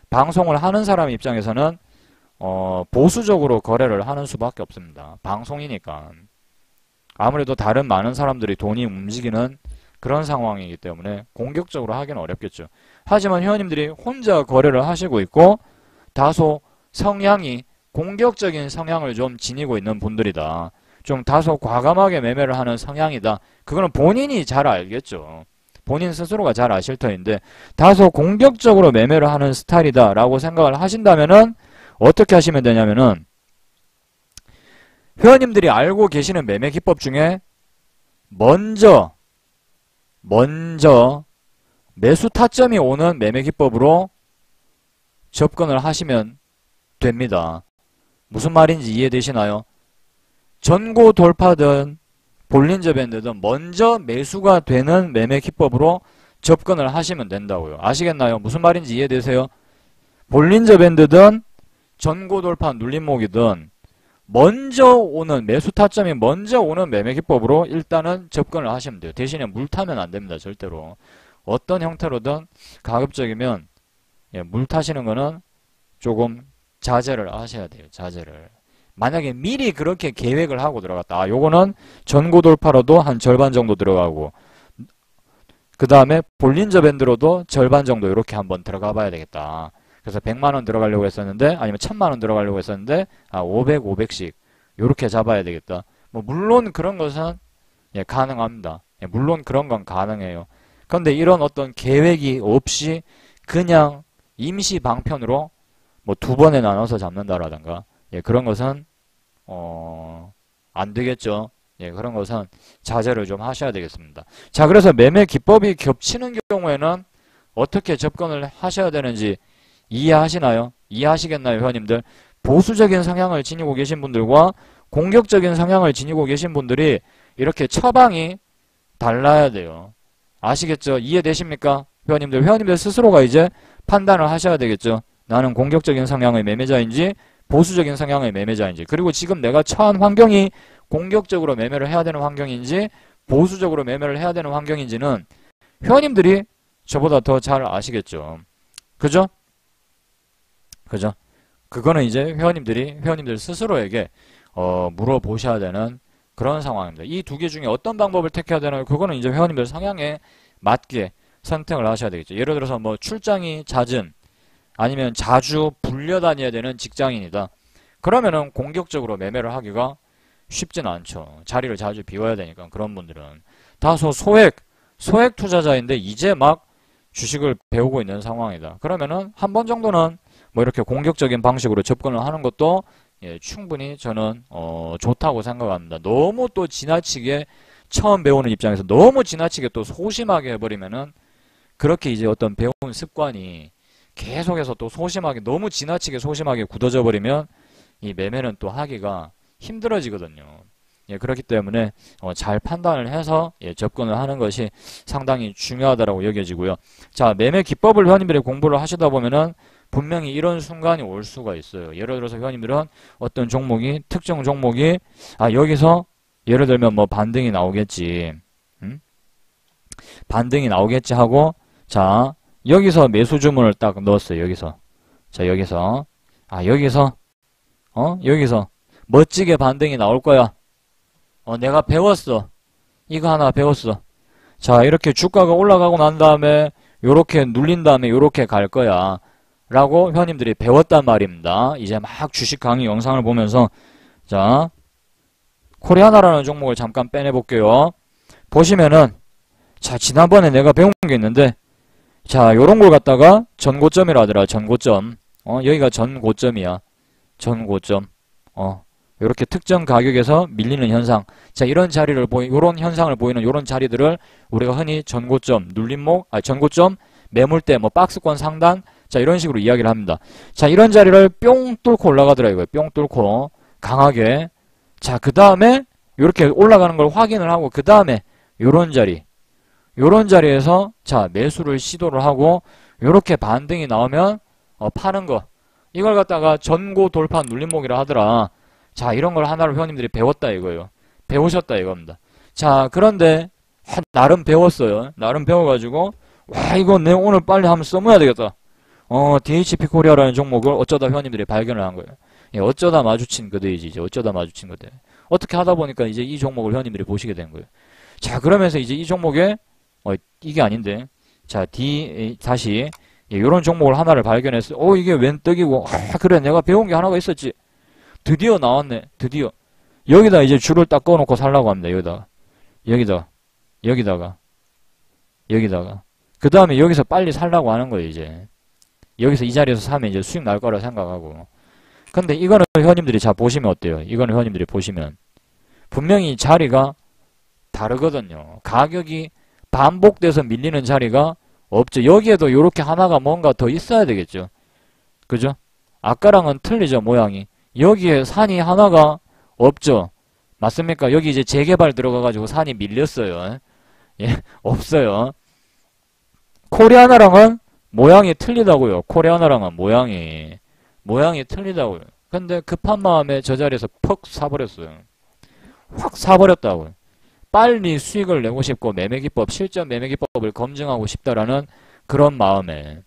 방송을 하는 사람 입장에서는 보수적으로 거래를 하는 수밖에 없습니다. 방송이니까. 아무래도 다른 많은 사람들이 돈이 움직이는 그런 상황이기 때문에 공격적으로 하기는 어렵겠죠. 하지만 회원님들이 혼자 거래를 하시고 있고 다소 성향이 공격적인 성향을 좀 지니고 있는 분들이다. 좀 다소 과감하게 매매를 하는 성향이다. 그거는 본인이 잘 알겠죠. 본인 스스로가 잘 아실 터인데 다소 공격적으로 매매를 하는 스타일이다 라고 생각을 하신다면은 어떻게 하시면 되냐면은 회원님들이 알고 계시는 매매 기법 중에 먼저 매수 타점이 오는 매매 기법으로 접근을 하시면 됩니다. 무슨 말인지 이해되시나요? 전고 돌파든 볼린저 밴드든 먼저 매수가 되는 매매 기법으로 접근을 하시면 된다고요. 아시겠나요? 무슨 말인지 이해되세요? 볼린저 밴드든 전고 돌파 눌림목이든 먼저 오는 매수 타점이 먼저 오는 매매 기법으로 일단은 접근을 하시면 돼요. 대신에 물 타면 안 됩니다. 절대로. 어떤 형태로든 가급적이면 물 타시는 거는 조금 자제를 하셔야 돼요. 자제를. 만약에 미리 그렇게 계획을 하고 들어갔다. 요거는 전고 돌파로도 한 절반 정도 들어가고 그 다음에 볼린저 밴드로도 절반 정도 이렇게 한번 들어가 봐야 되겠다. 그래서 100만원 들어가려고 했었는데 아니면 1000만원 들어가려고 했었는데 500, 500씩 요렇게 잡아야 되겠다. 뭐 물론 그런 것은 가능합니다. 물론 그런 건 가능해요. 그런데 이런 어떤 계획이 없이 그냥 임시 방편으로 뭐 2번에 나눠서 잡는다라든가 그런 것은 안 되겠죠. 그런 것은 자제를 좀 하셔야 되겠습니다. 자, 그래서 매매 기법이 겹치는 경우에는 어떻게 접근을 하셔야 되는지 이해하시나요? 이해하시겠나요, 회원님들? 보수적인 성향을 지니고 계신 분들과 공격적인 성향을 지니고 계신 분들이 이렇게 처방이 달라야 돼요. 아시겠죠? 이해되십니까? 회원님들 스스로가 이제 판단을 하셔야 되겠죠. 나는 공격적인 성향의 매매자인지 보수적인 성향의 매매자인지, 그리고 지금 내가 처한 환경이 공격적으로 매매를 해야 되는 환경인지 보수적으로 매매를 해야 되는 환경인지는 회원님들이 저보다 더 잘 아시겠죠. 그죠? 그죠? 그거는 이제 회원님들 스스로에게 물어보셔야 되는 그런 상황입니다. 이 두 개 중에 어떤 방법을 택해야 되나요? 그거는 이제 회원님들 성향에 맞게 선택을 하셔야 되겠죠. 예를 들어서 뭐 출장이 잦은 아니면 자주 불려다녀야 되는 직장인이다. 그러면은 공격적으로 매매를 하기가 쉽진 않죠. 자리를 자주 비워야 되니까. 그런 분들은 다소 소액 투자자인데 이제 막 주식을 배우고 있는 상황이다. 그러면은 한 번 정도는 뭐 이렇게 공격적인 방식으로 접근을 하는 것도 충분히 저는 좋다고 생각합니다. 너무 또 지나치게 처음 배우는 입장에서 너무 지나치게 또 소심하게 해버리면은 그렇게 이제 어떤 배운 습관이 계속해서 또 너무 지나치게 소심하게 굳어져 버리면 이 매매는 또 하기가 힘들어지거든요. 그렇기 때문에 잘 판단을 해서 접근을 하는 것이 상당히 중요하다고 여겨지고요. 자, 매매 기법을 회원님들이 공부를 하시다 보면은 분명히 이런 순간이 올 수가 있어요. 예를 들어서 회원님들은 어떤 종목이, 특정 종목이 여기서 예를 들면 뭐 반등이 나오겠지. 반등이 나오겠지 하고, 자, 여기서 매수 주문을 딱 넣었어요. 여기서. 자, 여기서 멋지게 반등이 나올 거야. 내가 배웠어. 이거 하나 배웠어. 자, 이렇게 주가가 올라가고 난 다음에 요렇게 눌린 다음에 요렇게 갈 거야. 라고 회원님들이 배웠단 말입니다. 이제 막 주식 강의 영상을 보면서 자, 코리아나라는 종목을 잠깐 빼내볼게요. 보시면은 자, 지난번에 내가 배운 게 있는데 자, 요런 걸 갖다가 전고점이라 하더라. 전고점. 여기가 전고점이야. 전고점. 요렇게 특정 가격에서 밀리는 현상. 자, 요런 현상을 보이는 요런 자리들을 우리가 흔히 전고점, 눌림목, 전고점, 매물대, 뭐 박스권 상단, 자, 이런 식으로 이야기를 합니다. 자, 이런 자리를 뿅 뚫고 올라가더라 이거예요. 뿅 뚫고 강하게. 자, 그 다음에 요렇게 올라가는 걸 확인을 하고 그 다음에 요런 자리에서 자, 매수를 시도를 하고 요렇게 반등이 나오면 파는 거. 이걸 갖다가 전고 돌파 눌림목이라 하더라. 자, 이런 걸 하나로 회원님들이 배웠다 이거예요. 배우셨다 이겁니다. 자, 그런데 나름 배웠어요. 나름 배워가지고 와, 이거 내 오늘 빨리 한번 써봐야 되겠다. DHP 코리아라는 종목을 어쩌다 회원님들이 발견을 한 거예요. 예, 어쩌다 마주친 그들이지, 이제 어쩌다 마주친 그들. 어떻게 하다 보니까 이제 이 종목을 회원님들이 보시게 된 거예요. 자, 그러면서 이제 이 종목에, 이게 아닌데. 자, 다시, 예, 요런 종목을 하나를 발견했어요. 이게 웬 떡이고, 그래, 내가 배운 게 하나가 있었지. 드디어 나왔네, 드디어. 여기다 이제 줄을 딱 꺼놓고 살라고 합니다, 여기다가. 그 다음에 여기서 빨리 살라고 하는 거예요, 이제. 여기서 이 자리에서 사면 이제 수익 날 거라 생각하고. 근데 이거는 회원님들이 자 보시면 어때요? 이거는 회원님들이 보시면 분명히 자리가 다르거든요. 가격이 반복돼서 밀리는 자리가 없죠. 여기에도 이렇게 하나가 뭔가 더 있어야 되겠죠. 그죠? 아까랑은 틀리죠, 모양이. 여기에 산이 하나가 없죠. 맞습니까? 여기 이제 재개발 들어가가지고 산이 밀렸어요. 예, 없어요. 코리아나랑은 모양이 틀리다고요. 코리아나랑은 모양이 틀리다고요. 근데 급한 마음에 저 자리에서 퍽 사버렸어요. 확 사버렸다고요. 빨리 수익을 내고 싶고 매매기법, 실전 매매기법을 검증하고 싶다라는 그런 마음에.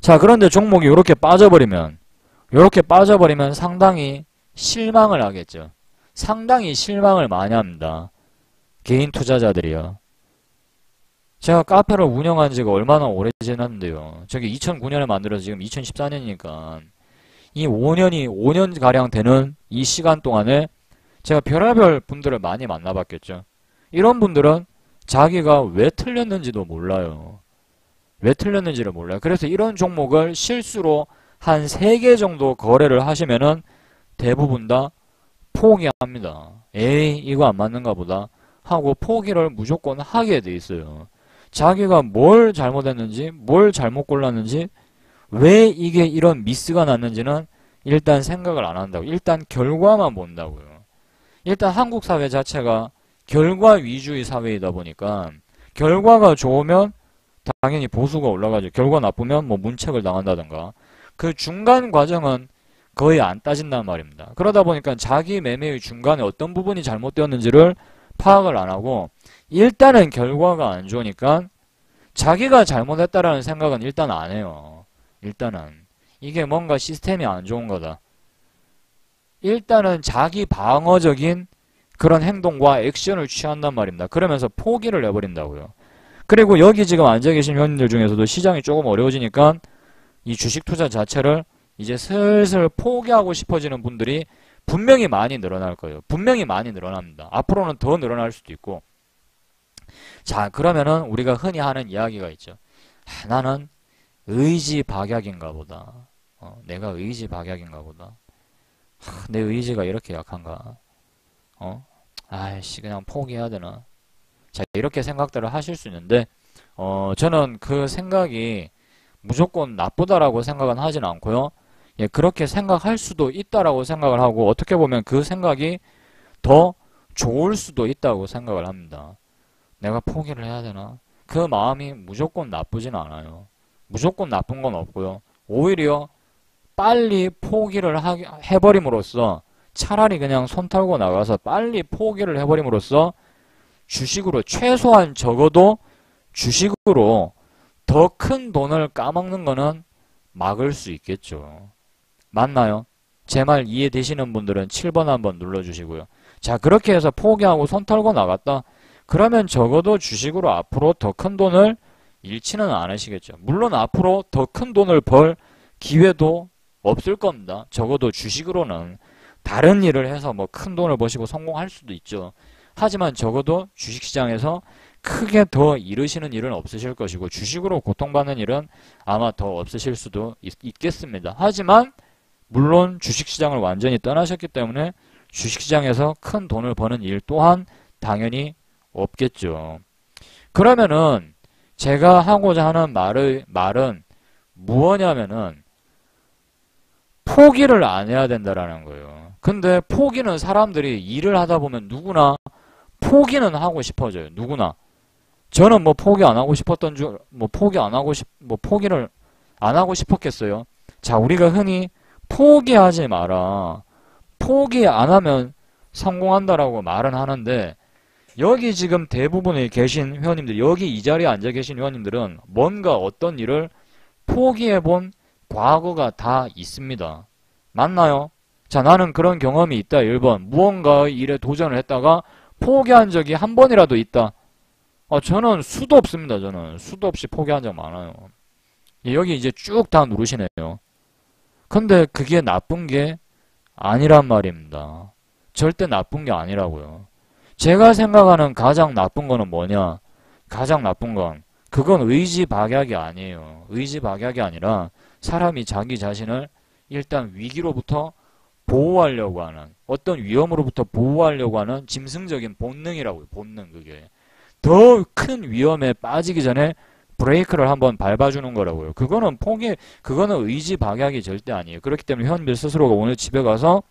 자, 그런데 종목이 이렇게 빠져버리면 상당히 실망을 하겠죠. 상당히 실망을 많이 합니다. 개인 투자자들이요. 제가 카페를 운영한 지가 얼마나 오래 지났는데요. 저기 2009년에 만들어서 지금 2014년이니까 이 5년가량 되는 이 시간 동안에 제가 별의별 분들을 많이 만나봤겠죠. 이런 분들은 자기가 왜 틀렸는지도 몰라요. 왜 틀렸는지를 몰라요. 그래서 이런 종목을 실수로 한 3개 정도 거래를 하시면은 대부분 다 포기합니다. 에이, 이거 안 맞는가 보다 하고 포기를 무조건 하게 돼 있어요. 자기가 뭘 잘못했는지, 뭘 잘못 골랐는지, 왜 이게 이런 미스가 났는지는 일단 생각을 안 한다고. 일단 결과만 본다고요. 일단 한국 사회 자체가 결과 위주의 사회이다 보니까 결과가 좋으면 당연히 보수가 올라가죠. 결과 나쁘면 뭐 문책을 당한다든가. 그 중간 과정은 거의 안 따진단 말입니다. 그러다 보니까 자기 매매의 중간에 어떤 부분이 잘못되었는지를 파악을 안 하고 일단은 결과가 안 좋으니까 자기가 잘못했다라는 생각은 일단 안 해요. 일단은 이게 뭔가 시스템이 안 좋은 거다. 일단은 자기 방어적인 그런 행동과 액션을 취한단 말입니다. 그러면서 포기를 해버린다고요. 그리고 여기 지금 앉아 계신 회원님들 중에서도 시장이 조금 어려워지니까 이 주식 투자 자체를 이제 슬슬 포기하고 싶어지는 분들이 분명히 많이 늘어날 거예요. 분명히 많이 늘어납니다. 앞으로는 더 늘어날 수도 있고. 자, 그러면은 우리가 흔히 하는 이야기가 있죠. 나는 의지박약인가 보다. 내가 의지박약인가 보다. 내 의지가 이렇게 약한가? 아이씨, 그냥 포기해야 되나? 자, 이렇게 생각들을 하실 수 있는데, 저는 그 생각이 무조건 나쁘다라고 생각은 하진 않고요. 예, 그렇게 생각할 수도 있다라고 생각을 하고, 어떻게 보면 그 생각이 더 좋을 수도 있다고 생각을 합니다. 내가 포기를 해야 되나? 그 마음이 무조건 나쁘진 않아요. 무조건 나쁜 건 없고요. 오히려 빨리 포기를 해버림으로써 차라리 그냥 손 털고 나가서 빨리 포기를 해버림으로써 주식으로 최소한 적어도 주식으로 더 큰 돈을 까먹는 거는 막을 수 있겠죠. 맞나요? 제 말 이해되시는 분들은 7번 한번 눌러주시고요. 자, 그렇게 해서 포기하고 손 털고 나갔다. 그러면 적어도 주식으로 앞으로 더 큰 돈을 잃지는 않으시겠죠. 물론 앞으로 더 큰 돈을 벌 기회도 없을 겁니다. 적어도 주식으로는 다른 일을 해서 뭐 큰 돈을 버시고 성공할 수도 있죠. 하지만 적어도 주식시장에서 크게 더 잃으시는 일은 없으실 것이고 주식으로 고통받는 일은 아마 더 없으실 수도 있겠습니다. 하지만 물론 주식시장을 완전히 떠나셨기 때문에 주식시장에서 큰 돈을 버는 일 또한 당연히 없겠죠. 그러면은 제가 하고자 하는 말은 무엇냐면은 포기를 안 해야 된다라는 거예요. 근데 포기는 사람들이 일을 하다 보면 누구나 포기는 하고 싶어져요. 누구나. 저는 뭐 포기 안 하고 싶었던 줄, 포기를 안 하고 싶었겠어요. 자, 우리가 흔히 포기하지 마라. 포기 안 하면 성공한다라고 말은 하는데, 여기 지금 대부분의 계신 회원님들, 여기 이 자리에 앉아 계신 회원님들은 뭔가 어떤 일을 포기해본 과거가 다 있습니다. 맞나요? 자, 나는 그런 경험이 있다. 1번. 무언가의 일에 도전을 했다가 포기한 적이 한 번이라도 있다. 저는 수도 없습니다. 저는 수도 없이 포기한 적 많아요. 여기 이제 쭉 다 누르시네요. 근데 그게 나쁜 게 아니란 말입니다. 절대 나쁜 게 아니라고요. 제가 생각하는 가장 나쁜 거는 뭐냐? 가장 나쁜 건 그건 의지박약이 아니에요. 의지박약이 아니라 사람이 자기 자신을 일단 위기로부터 보호하려고 하는, 어떤 위험으로부터 보호하려고 하는 짐승적인 본능이라고요. 본능. 그게 더 큰 위험에 빠지기 전에 브레이크를 한번 밟아주는 거라고요. 그거는 의지박약이 절대 아니에요. 그렇기 때문에 회원님들 스스로가 오늘 집에 가서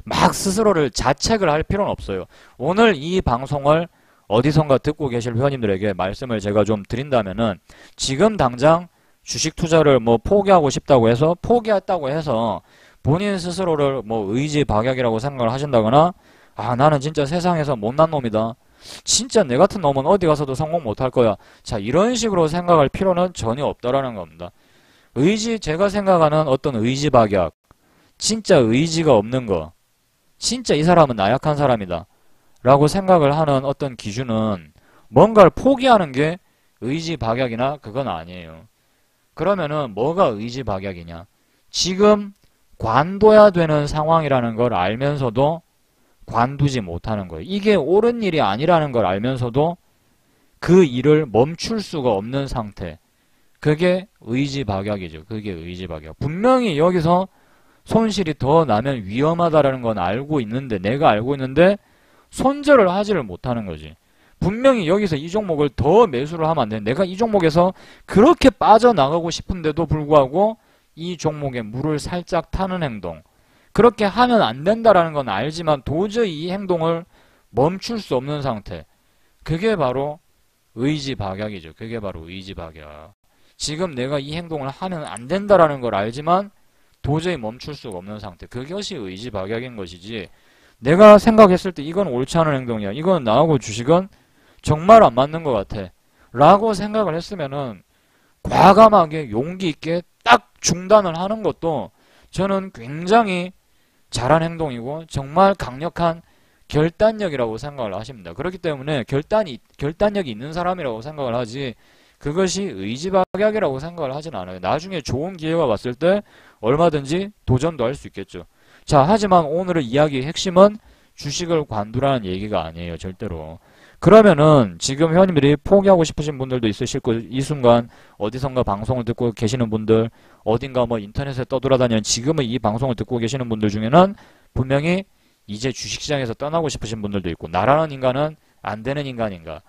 막 스스로를 자책을 할 필요는 없어요. 오늘 이 방송을 어디선가 듣고 계실 회원님들에게 말씀을 제가 좀 드린다면은, 지금 당장 주식 투자를 뭐 포기하고 싶다고 해서, 포기했다고 해서 본인 스스로를 뭐 의지박약이라고 생각을 하신다거나, 나는 진짜 세상에서 못난 놈이다, 진짜 내 같은 놈은 어디 가서도 성공 못할 거야, 자, 이런 식으로 생각할 필요는 전혀 없다라는 겁니다. 제가 생각하는 어떤 의지박약, 진짜 의지가 없는 거, 진짜 이 사람은 나약한 사람이다 라고 생각을 하는 어떤 기준은 뭔가를 포기하는 게 의지박약이나 그건 아니에요. 그러면은 뭐가 의지박약이냐? 지금 관둬야 되는 상황이라는 걸 알면서도 관두지 못하는 거예요. 이게 옳은 일이 아니라는 걸 알면서도 그 일을 멈출 수가 없는 상태. 그게 의지박약이죠. 그게 의지박약. 분명히 여기서 손실이 더 나면 위험하다라는 건 알고 있는데, 내가 알고 있는데 손절을 하지를 못하는 거지. 분명히 여기서 이 종목을 더 매수를 하면 안 돼. 내가 이 종목에서 그렇게 빠져나가고 싶은데도 불구하고 이 종목에 물을 살짝 타는 행동, 그렇게 하면 안 된다라는 건 알지만 도저히 이 행동을 멈출 수 없는 상태. 그게 바로 의지박약이죠. 그게 바로 의지박약. 지금 내가 이 행동을 하면 안 된다라는 걸 알지만 도저히 멈출 수가 없는 상태. 그것이 의지박약인 것이지, 내가 생각했을 때 이건 옳지 않은 행동이야, 이건 나하고 주식은 정말 안 맞는 것 같아 라고 생각을 했으면은 과감하게 용기 있게 딱 중단을 하는 것도 저는 굉장히 잘한 행동이고 정말 강력한 결단력이라고 생각을 하십니다. 그렇기 때문에 결단력이 있는 사람이라고 생각을 하지, 그것이 의지박약이라고 생각을 하진 않아요. 나중에 좋은 기회가 왔을 때 얼마든지 도전도 할 수 있겠죠. 자, 하지만 오늘의 이야기의 핵심은 주식을 관두라는 얘기가 아니에요. 절대로. 그러면은 지금 회원님들이 포기하고 싶으신 분들도 있으실 거예요. 이 순간 어디선가 방송을 듣고 계시는 분들, 어딘가 뭐 인터넷에 떠돌아다니는 지금의 이 방송을 듣고 계시는 분들 중에는 분명히 이제 주식시장에서 떠나고 싶으신 분들도 있고, 나라는 인간은 안 되는 인간인가,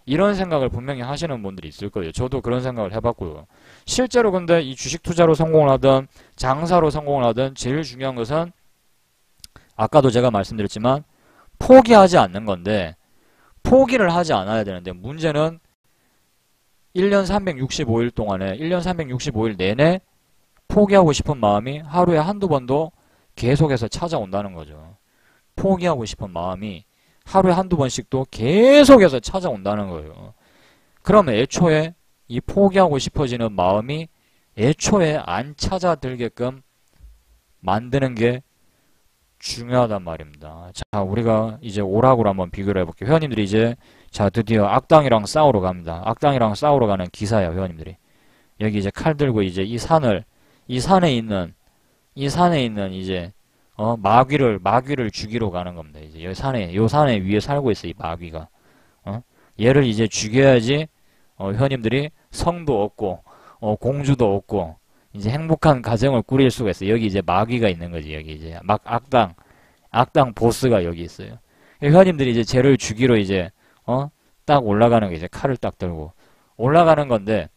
이런 생각을 분명히 하시는 분들이 있을 거예요. 저도 그런 생각을 해봤고요. 실제로 근데 이 주식 투자로 성공을 하든 장사로 성공을 하든 제일 중요한 것은 아까도 제가 말씀드렸지만 포기하지 않는 건데, 포기를 하지 않아야 되는데 문제는 1년 365일 동안에 1년 365일 내내 포기하고 싶은 마음이 하루에 한두 번도 계속해서 찾아온다는 거죠. 포기하고 싶은 마음이 하루에 한두 번씩도 계속해서 찾아온다는 거예요. 그러면 애초에 이 포기하고 싶어지는 마음이 애초에 안 찾아들게끔 만드는 게 중요하단 말입니다. 자, 우리가 이제 오락으로 한번 비교를 해볼게요. 회원님들이 이제 자, 드디어 악당이랑 싸우러 갑니다. 악당이랑 싸우러 가는 기사예요, 회원님들이. 여기 이제 칼 들고 이제 이 산에 있는 이제 마귀를 죽이러 가는 겁니다. 이제 요 산에 위에 살고 있어, 이 마귀가. 얘를 이제 죽여야지 회원님들이 성도 얻고 공주도 얻고 이제 행복한 가정을 꾸릴 수가 있어요. 여기 이제 마귀가 있는 거지. 여기 이제 막 악당 보스가 여기 있어요. 회원님들이 이제 쟤를 죽이러 이제 딱 올라가는 거, 이제 칼을 딱 들고 올라가는 건데,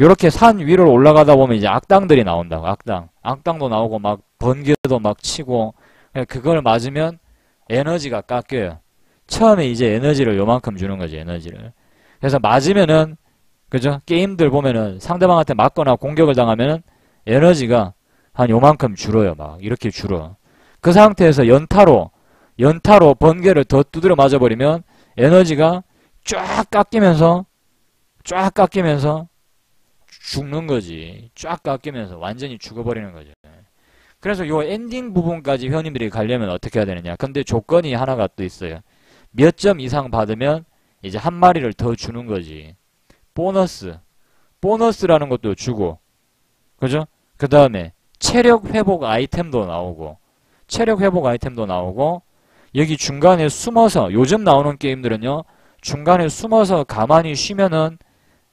요렇게 산 위를 올라가다 보면 이제 악당들이 나온다고. 악당도 나오고 막 번개도 막 치고, 그걸 맞으면 에너지가 깎여요. 처음에 이제 에너지를 요만큼 주는 거지, 에너지를. 그래서 맞으면은, 그죠? 게임들 보면은 상대방한테 맞거나 공격을 당하면은 에너지가 한 요만큼 줄어요. 막 이렇게 줄어. 그 상태에서 연타로 번개를 더 두드려 맞아버리면 에너지가 쫙 깎이면서 죽는 거지. 쫙 깎이면서 완전히 죽어버리는 거죠. 그래서 요 엔딩 부분까지 회원님들이 가려면 어떻게 해야 되느냐. 근데 조건이 하나가 또 있어요. 몇 점 이상 받으면 이제 한 마리를 더 주는 거지. 보너스라는 것도 주고, 그죠? 그 다음에 체력 회복 아이템도 나오고, 여기 중간에 숨어서, 요즘 나오는 게임들은요, 중간에 숨어서 가만히 쉬면은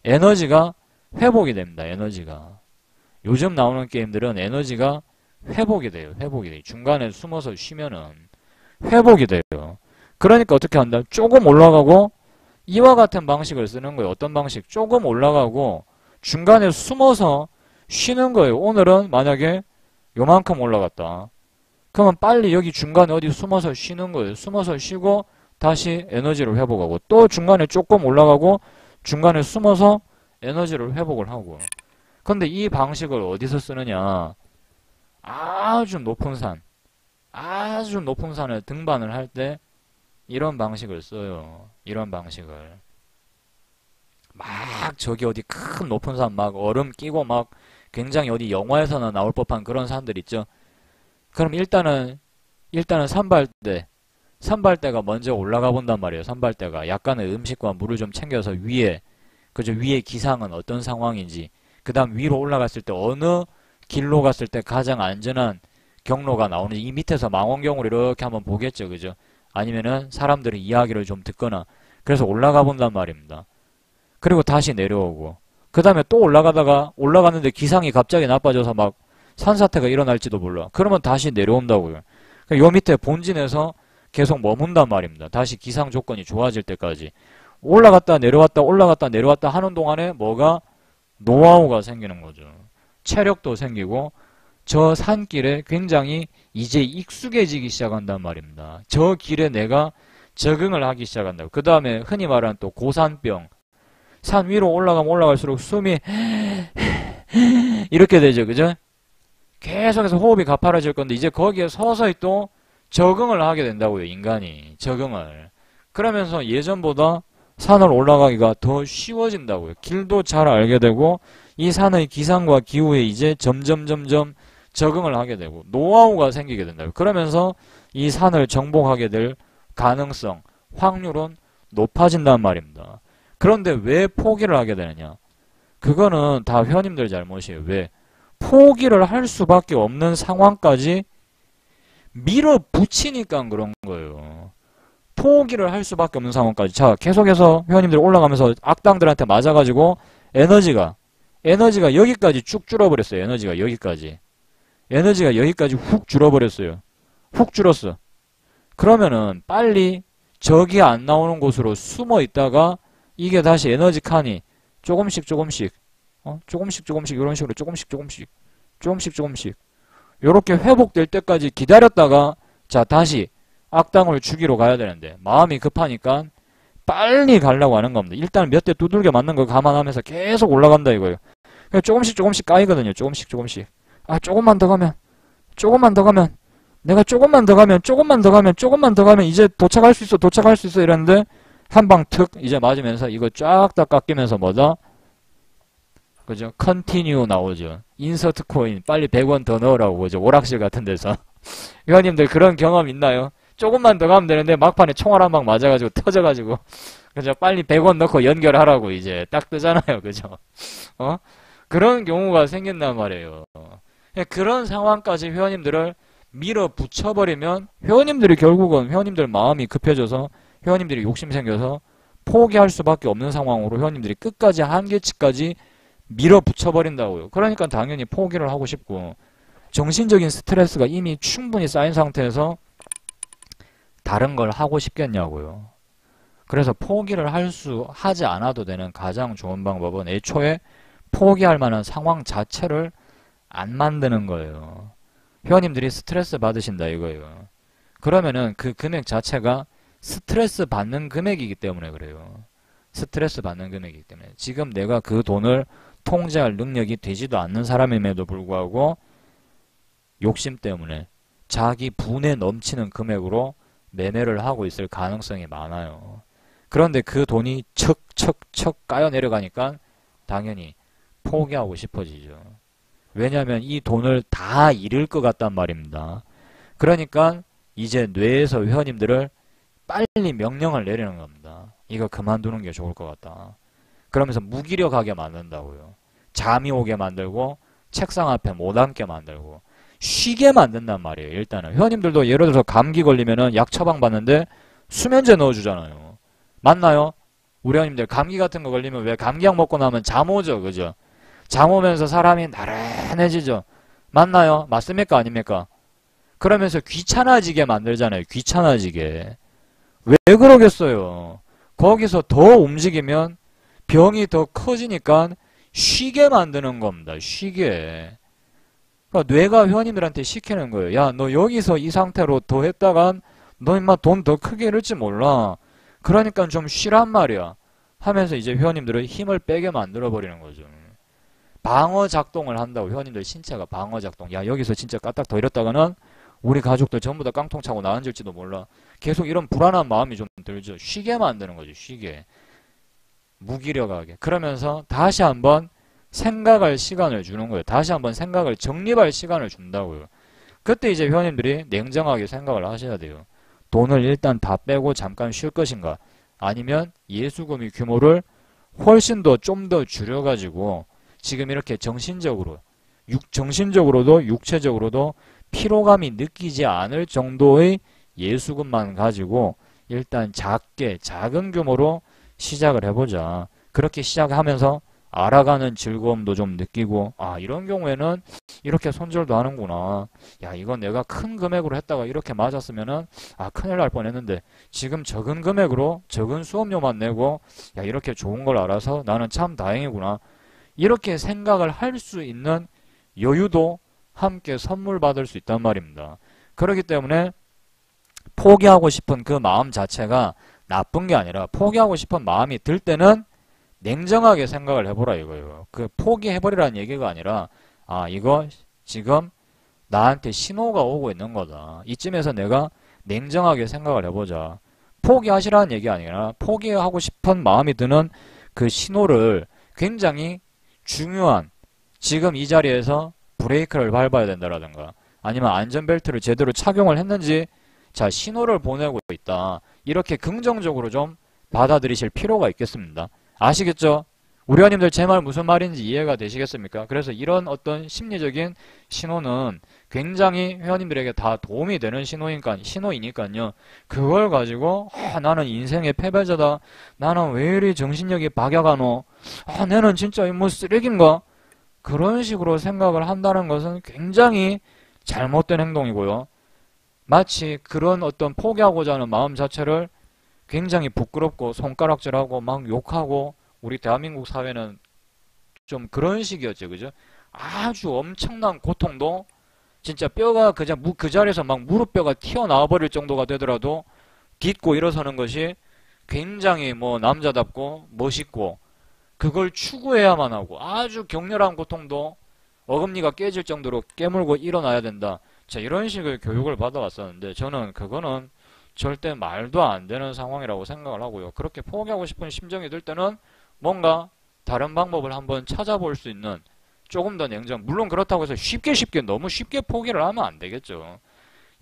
에너지가 회복이 됩니다. 에너지가. 요즘 나오는 게임들은 에너지가 회복이 돼요. 중간에 숨어서 쉬면은 회복이 돼요. 그러니까 어떻게 한다? 조금 올라가고 이와 같은 방식을 쓰는 거예요. 어떤 방식? 조금 올라가고 중간에 숨어서 쉬는 거예요. 오늘은 만약에 요만큼 올라갔다. 그러면 빨리 여기 중간에 어디 숨어서 쉬는 거예요. 숨어서 쉬고 다시 에너지를 회복하고 또 중간에 조금 올라가고 중간에 숨어서 에너지를 회복을 하고. 근데 이 방식을 어디서 쓰느냐? 아주 높은 산을 등반을 할 때 이런 방식을 써요. 이런 방식을. 막 저기 어디 큰 높은 산 막 얼음 끼고 막 굉장히 어디 영화에서나 나올 법한 그런 산들 있죠. 그럼 일단은 산발대가 먼저 올라가 본단 말이에요. 산발대가 약간의 음식과 물을 좀 챙겨서 위에 기상은 어떤 상황인지, 그 다음 위로 올라갔을 때 어느 길로 갔을 때 가장 안전한 경로가 나오는지 이 밑에서 망원경으로 이렇게 한번 보겠죠. 그죠? 아니면은 사람들의 이야기를 좀 듣거나 그래서 올라가 본단 말입니다. 그리고 다시 내려오고 그 다음에 또 올라갔는데 기상이 갑자기 나빠져서 막 산사태가 일어날지도 몰라. 그러면 다시 내려온다고요. 요 밑에 본진에서 계속 머문단 말입니다. 다시 기상 조건이 좋아질 때까지. 올라갔다 내려왔다 하는 동안에 뭐가 노하우가 생기는 거죠. 체력도 생기고 저 산길에 굉장히 이제 익숙해지기 시작한단 말입니다. 저 길에 내가 적응을 하기 시작한다. 그 다음에 흔히 말하는 또 고산병. 산 위로 올라가면 올라갈수록 숨이 이렇게 되죠. 그죠? 계속해서 호흡이 가파라질 건데 이제 거기에 서서히 또 적응을 하게 된다고요. 인간이. 적응을. 그러면서 예전보다 산을 올라가기가 더 쉬워진다고요. 길도 잘 알게 되고 이 산의 기상과 기후에 이제 점점 적응을 하게 되고 노하우가 생기게 된다고요. 그러면서 이 산을 정복하게 될 가능성, 확률은 높아진단 말입니다. 그런데 왜 포기를 하게 되느냐? 그거는 다 회원님들 잘못이에요. 왜? 포기를 할 수밖에 없는 상황까지 밀어붙이니까 그런 거예요. 포기를 할 수밖에 없는 상황까지. 자, 계속해서 회원님들 올라가면서 악당들한테 맞아가지고 에너지가 여기까지 쭉 줄어버렸어요. 에너지가 여기까지 훅 줄어버렸어요. 훅 줄었어. 그러면은 빨리 적이 안 나오는 곳으로 숨어 있다가 이게 다시 에너지 칸이 조금씩 이런 식으로 조금씩 요렇게 회복될 때까지 기다렸다가 자 다시 악당을 죽이러 가야 되는데 마음이 급하니까 빨리 가려고 하는 겁니다. 일단 몇 대 두들겨 맞는 걸 감안하면서 계속 올라간다 이거예요. 그냥 조금씩 까이거든요. 조금씩. 아 조금만 더 가면 내가 조금만 더 가면 이제 도착할 수 있어 이랬는데 한 방 특 이제 맞으면서 이거 쫙 다 깎이면서 뭐다? 그죠? 컨티뉴 나오죠. 인서트 코인 빨리 100원 더 넣으라고 그죠? 오락실 같은 데서. 회원님들 그런 경험 있나요? 조금만 더 가면 되는데 막판에 총알 한 방 맞아가지고 터져가지고 그죠? 빨리 100원 넣고 연결하라고 이제 딱 뜨잖아요. 그죠? 그런 경우가 생긴단 말이에요. 그런 상황까지 회원님들을 밀어붙여버리면 회원님들이 결국은 회원님들 마음이 급해져서 회원님들이 욕심 생겨서 포기할 수밖에 없는 상황으로 회원님들이 끝까지 한계치까지 밀어붙여버린다고요. 그러니까 당연히 포기를 하고 싶고 정신적인 스트레스가 이미 충분히 쌓인 상태에서 다른 걸 하고 싶겠냐고요. 그래서 포기를 하지 않아도 되는 가장 좋은 방법은 애초에 포기할 만한 상황 자체를 안 만드는 거예요. 회원님들이 스트레스 받으신다 이거예요. 그러면은 그 금액 자체가 스트레스 받는 금액이기 때문에 그래요. 스트레스 받는 금액이기 때문에 지금 내가 그 돈을 통제할 능력이 되지도 않는 사람임에도 불구하고 욕심 때문에 자기 분에 넘치는 금액으로 매매를 하고 있을 가능성이 많아요. 그런데 그 돈이 척척척 까여 내려가니까 당연히 포기하고 싶어지죠. 왜냐하면 이 돈을 다 잃을 것 같단 말입니다. 그러니까 이제 뇌에서 회원님들을 빨리 명령을 내리는 겁니다. 이거 그만두는 게 좋을 것 같다. 그러면서 무기력하게 만든다고요. 잠이 오게 만들고 책상 앞에 못 앉게 만들고 쉬게 만든단 말이에요. 일단은 회원님들도 예를 들어서 감기 걸리면은 약 처방 받는데 수면제 넣어주잖아요. 맞나요? 우리 회원님들 감기 같은 거 걸리면 왜 감기약 먹고 나면 잠 오죠, 그죠? 잠 오면서 사람이 나른해지죠. 맞나요? 맞습니까? 아닙니까? 그러면서 귀찮아지게 만들잖아요. 귀찮아지게. 왜 그러겠어요? 거기서 더 움직이면 병이 더 커지니까 쉬게 만드는 겁니다. 쉬게. 그러니까 뇌가 회원님들한테 시키는 거예요. 야, 너 여기서 이 상태로 더 했다간 너 임마 돈 더 크게 잃을지 몰라. 그러니까 좀 쉬란 말이야. 하면서 이제 회원님들을 힘을 빼게 만들어 버리는 거죠. 방어 작동을 한다고. 회원님들 신체가 방어 작동. 야, 여기서 진짜 까딱 더 잃었다가는 우리 가족들 전부 다 깡통 차고 나앉을지도 몰라. 계속 이런 불안한 마음이 좀 들죠. 쉬게 만드는 거죠. 쉬게. 무기력하게. 그러면서 다시 한번 생각할 시간을 주는 거예요. 다시 한번 생각을 정립할 시간을 준다고요. 그때 이제 회원님들이 냉정하게 생각을 하셔야 돼요. 돈을 일단 다 빼고 잠깐 쉴 것인가, 아니면 예수금의 규모를 훨씬 더 좀 더 줄여가지고 지금 이렇게 정신적으로도 육체적으로도 피로감이 느끼지 않을 정도의 예수금만 가지고 일단 작은 규모로 시작을 해보자. 그렇게 시작하면서 알아가는 즐거움도 좀 느끼고, 아, 이런 경우에는 이렇게 손절도 하는구나. 야, 이건 내가 큰 금액으로 했다가 이렇게 맞았으면은, 아, 큰일 날 뻔했는데 지금 적은 금액으로 적은 수업료만 내고, 야, 이렇게 좋은 걸 알아서 나는 참 다행이구나. 이렇게 생각을 할 수 있는 여유도 함께 선물 받을 수 있단 말입니다. 그렇기 때문에 포기하고 싶은 그 마음 자체가 나쁜 게 아니라, 포기하고 싶은 마음이 들 때는 냉정하게 생각을 해보라 이거예요. 그 포기해버리라는 얘기가 아니라, 아, 이거 지금 나한테 신호가 오고 있는 거다. 이쯤에서 내가 냉정하게 생각을 해보자. 포기하시라는 얘기 아니라 포기하고 싶은 마음이 드는 그 신호를 굉장히 중요한, 지금 이 자리에서 브레이크를 밟아야 된다라든가, 아니면 안전벨트를 제대로 착용을 했는지, 자, 신호를 보내고 있다. 이렇게 긍정적으로 좀 받아들이실 필요가 있겠습니다. 아시겠죠? 우리 회원님들 제 말 무슨 말인지 이해가 되시겠습니까? 그래서 이런 어떤 심리적인 신호는 굉장히 회원님들에게 다 도움이 되는 신호이니까요. 그걸 가지고, 아, 나는 인생의 패배자다. 나는 왜 이리 정신력이 박약하노? 아, 나는 진짜 뭐 쓰레기인가? 그런 식으로 생각을 한다는 것은 굉장히 잘못된 행동이고요. 마치 그런 어떤 포기하고자 하는 마음 자체를 굉장히 부끄럽고 손가락질하고 막 욕하고, 우리 대한민국 사회는 좀 그런 식이었죠. 그죠? 아주 엄청난 고통도 진짜 뼈가 그냥 그 자리에서 막 무릎뼈가 튀어나와 버릴 정도가 되더라도 딛고 일어서는 것이 굉장히 뭐 남자답고 멋있고, 그걸 추구해야만 하고, 아주 격렬한 고통도 어금니가 깨질 정도로 깨물고 일어나야 된다. 자, 이런 식의 교육을 받아왔었는데, 저는 그거는 절대 말도 안 되는 상황이라고 생각을 하고요. 그렇게 포기하고 싶은 심정이 들 때는 뭔가 다른 방법을 한번 찾아볼 수 있는, 조금 더 물론 그렇다고 해서 너무 쉽게 포기를 하면 안 되겠죠.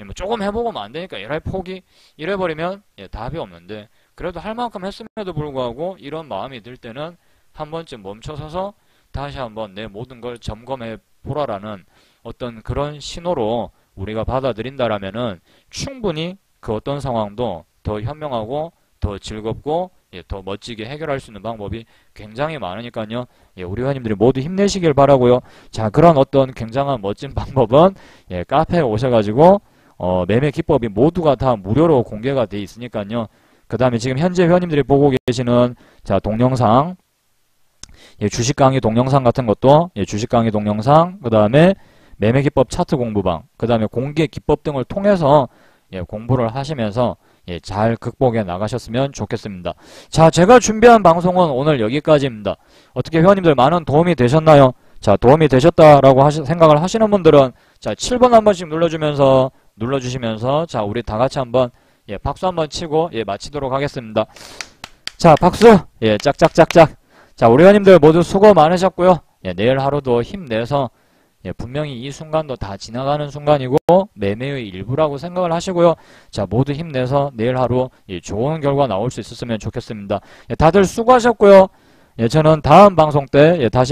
뭐 조금 해보고는 안 되니까 이래 포기 이래버리면 답이 없는데, 그래도 할 만큼 했음에도 불구하고 이런 마음이 들 때는 한 번쯤 멈춰서서 다시 한번 내 모든 걸 점검해 보라라는 어떤 그런 신호로 우리가 받아들인다라면은 충분히 그 어떤 상황도 더 현명하고 더 즐겁고 더 멋지게 해결할 수 있는 방법이 굉장히 많으니까요. 우리 회원님들이 모두 힘내시길 바라고요. 자, 그런 어떤 굉장한 멋진 방법은 카페에 오셔가지고 매매 기법이 모두가 다 무료로 공개가 돼 있으니까요. 그 다음에 지금 현재 회원님들이 보고 계시는 자 동영상, 주식 강의 동영상 같은 것도 주식 강의 동영상, 그 다음에 매매 기법 차트 공부방, 그 다음에 공개 기법 등을 통해서 공부를 하시면서 예, 잘 극복해 나가셨으면 좋겠습니다. 자, 제가 준비한 방송은 오늘 여기까지입니다. 어떻게 회원님들 많은 도움이 되셨나요? 자, 도움이 되셨다라고 생각을 하시는 분들은 자, 7번 한 번씩 눌러주시면서 자, 우리 다 같이 한번 예, 박수 한번 치고 예, 마치도록 하겠습니다. 자, 박수! 예, 짝짝짝짝. 자, 우리 회원님들 모두 수고 많으셨고요. 예, 내일 하루도 힘내서 예, 분명히 이 순간도 다 지나가는 순간이고 매매의 일부라고 생각을 하시고요. 자, 모두 힘내서 내일 하루 예, 좋은 결과 나올 수 있었으면 좋겠습니다. 예, 다들 수고하셨고요. 예, 저는 다음 방송 때 예, 다시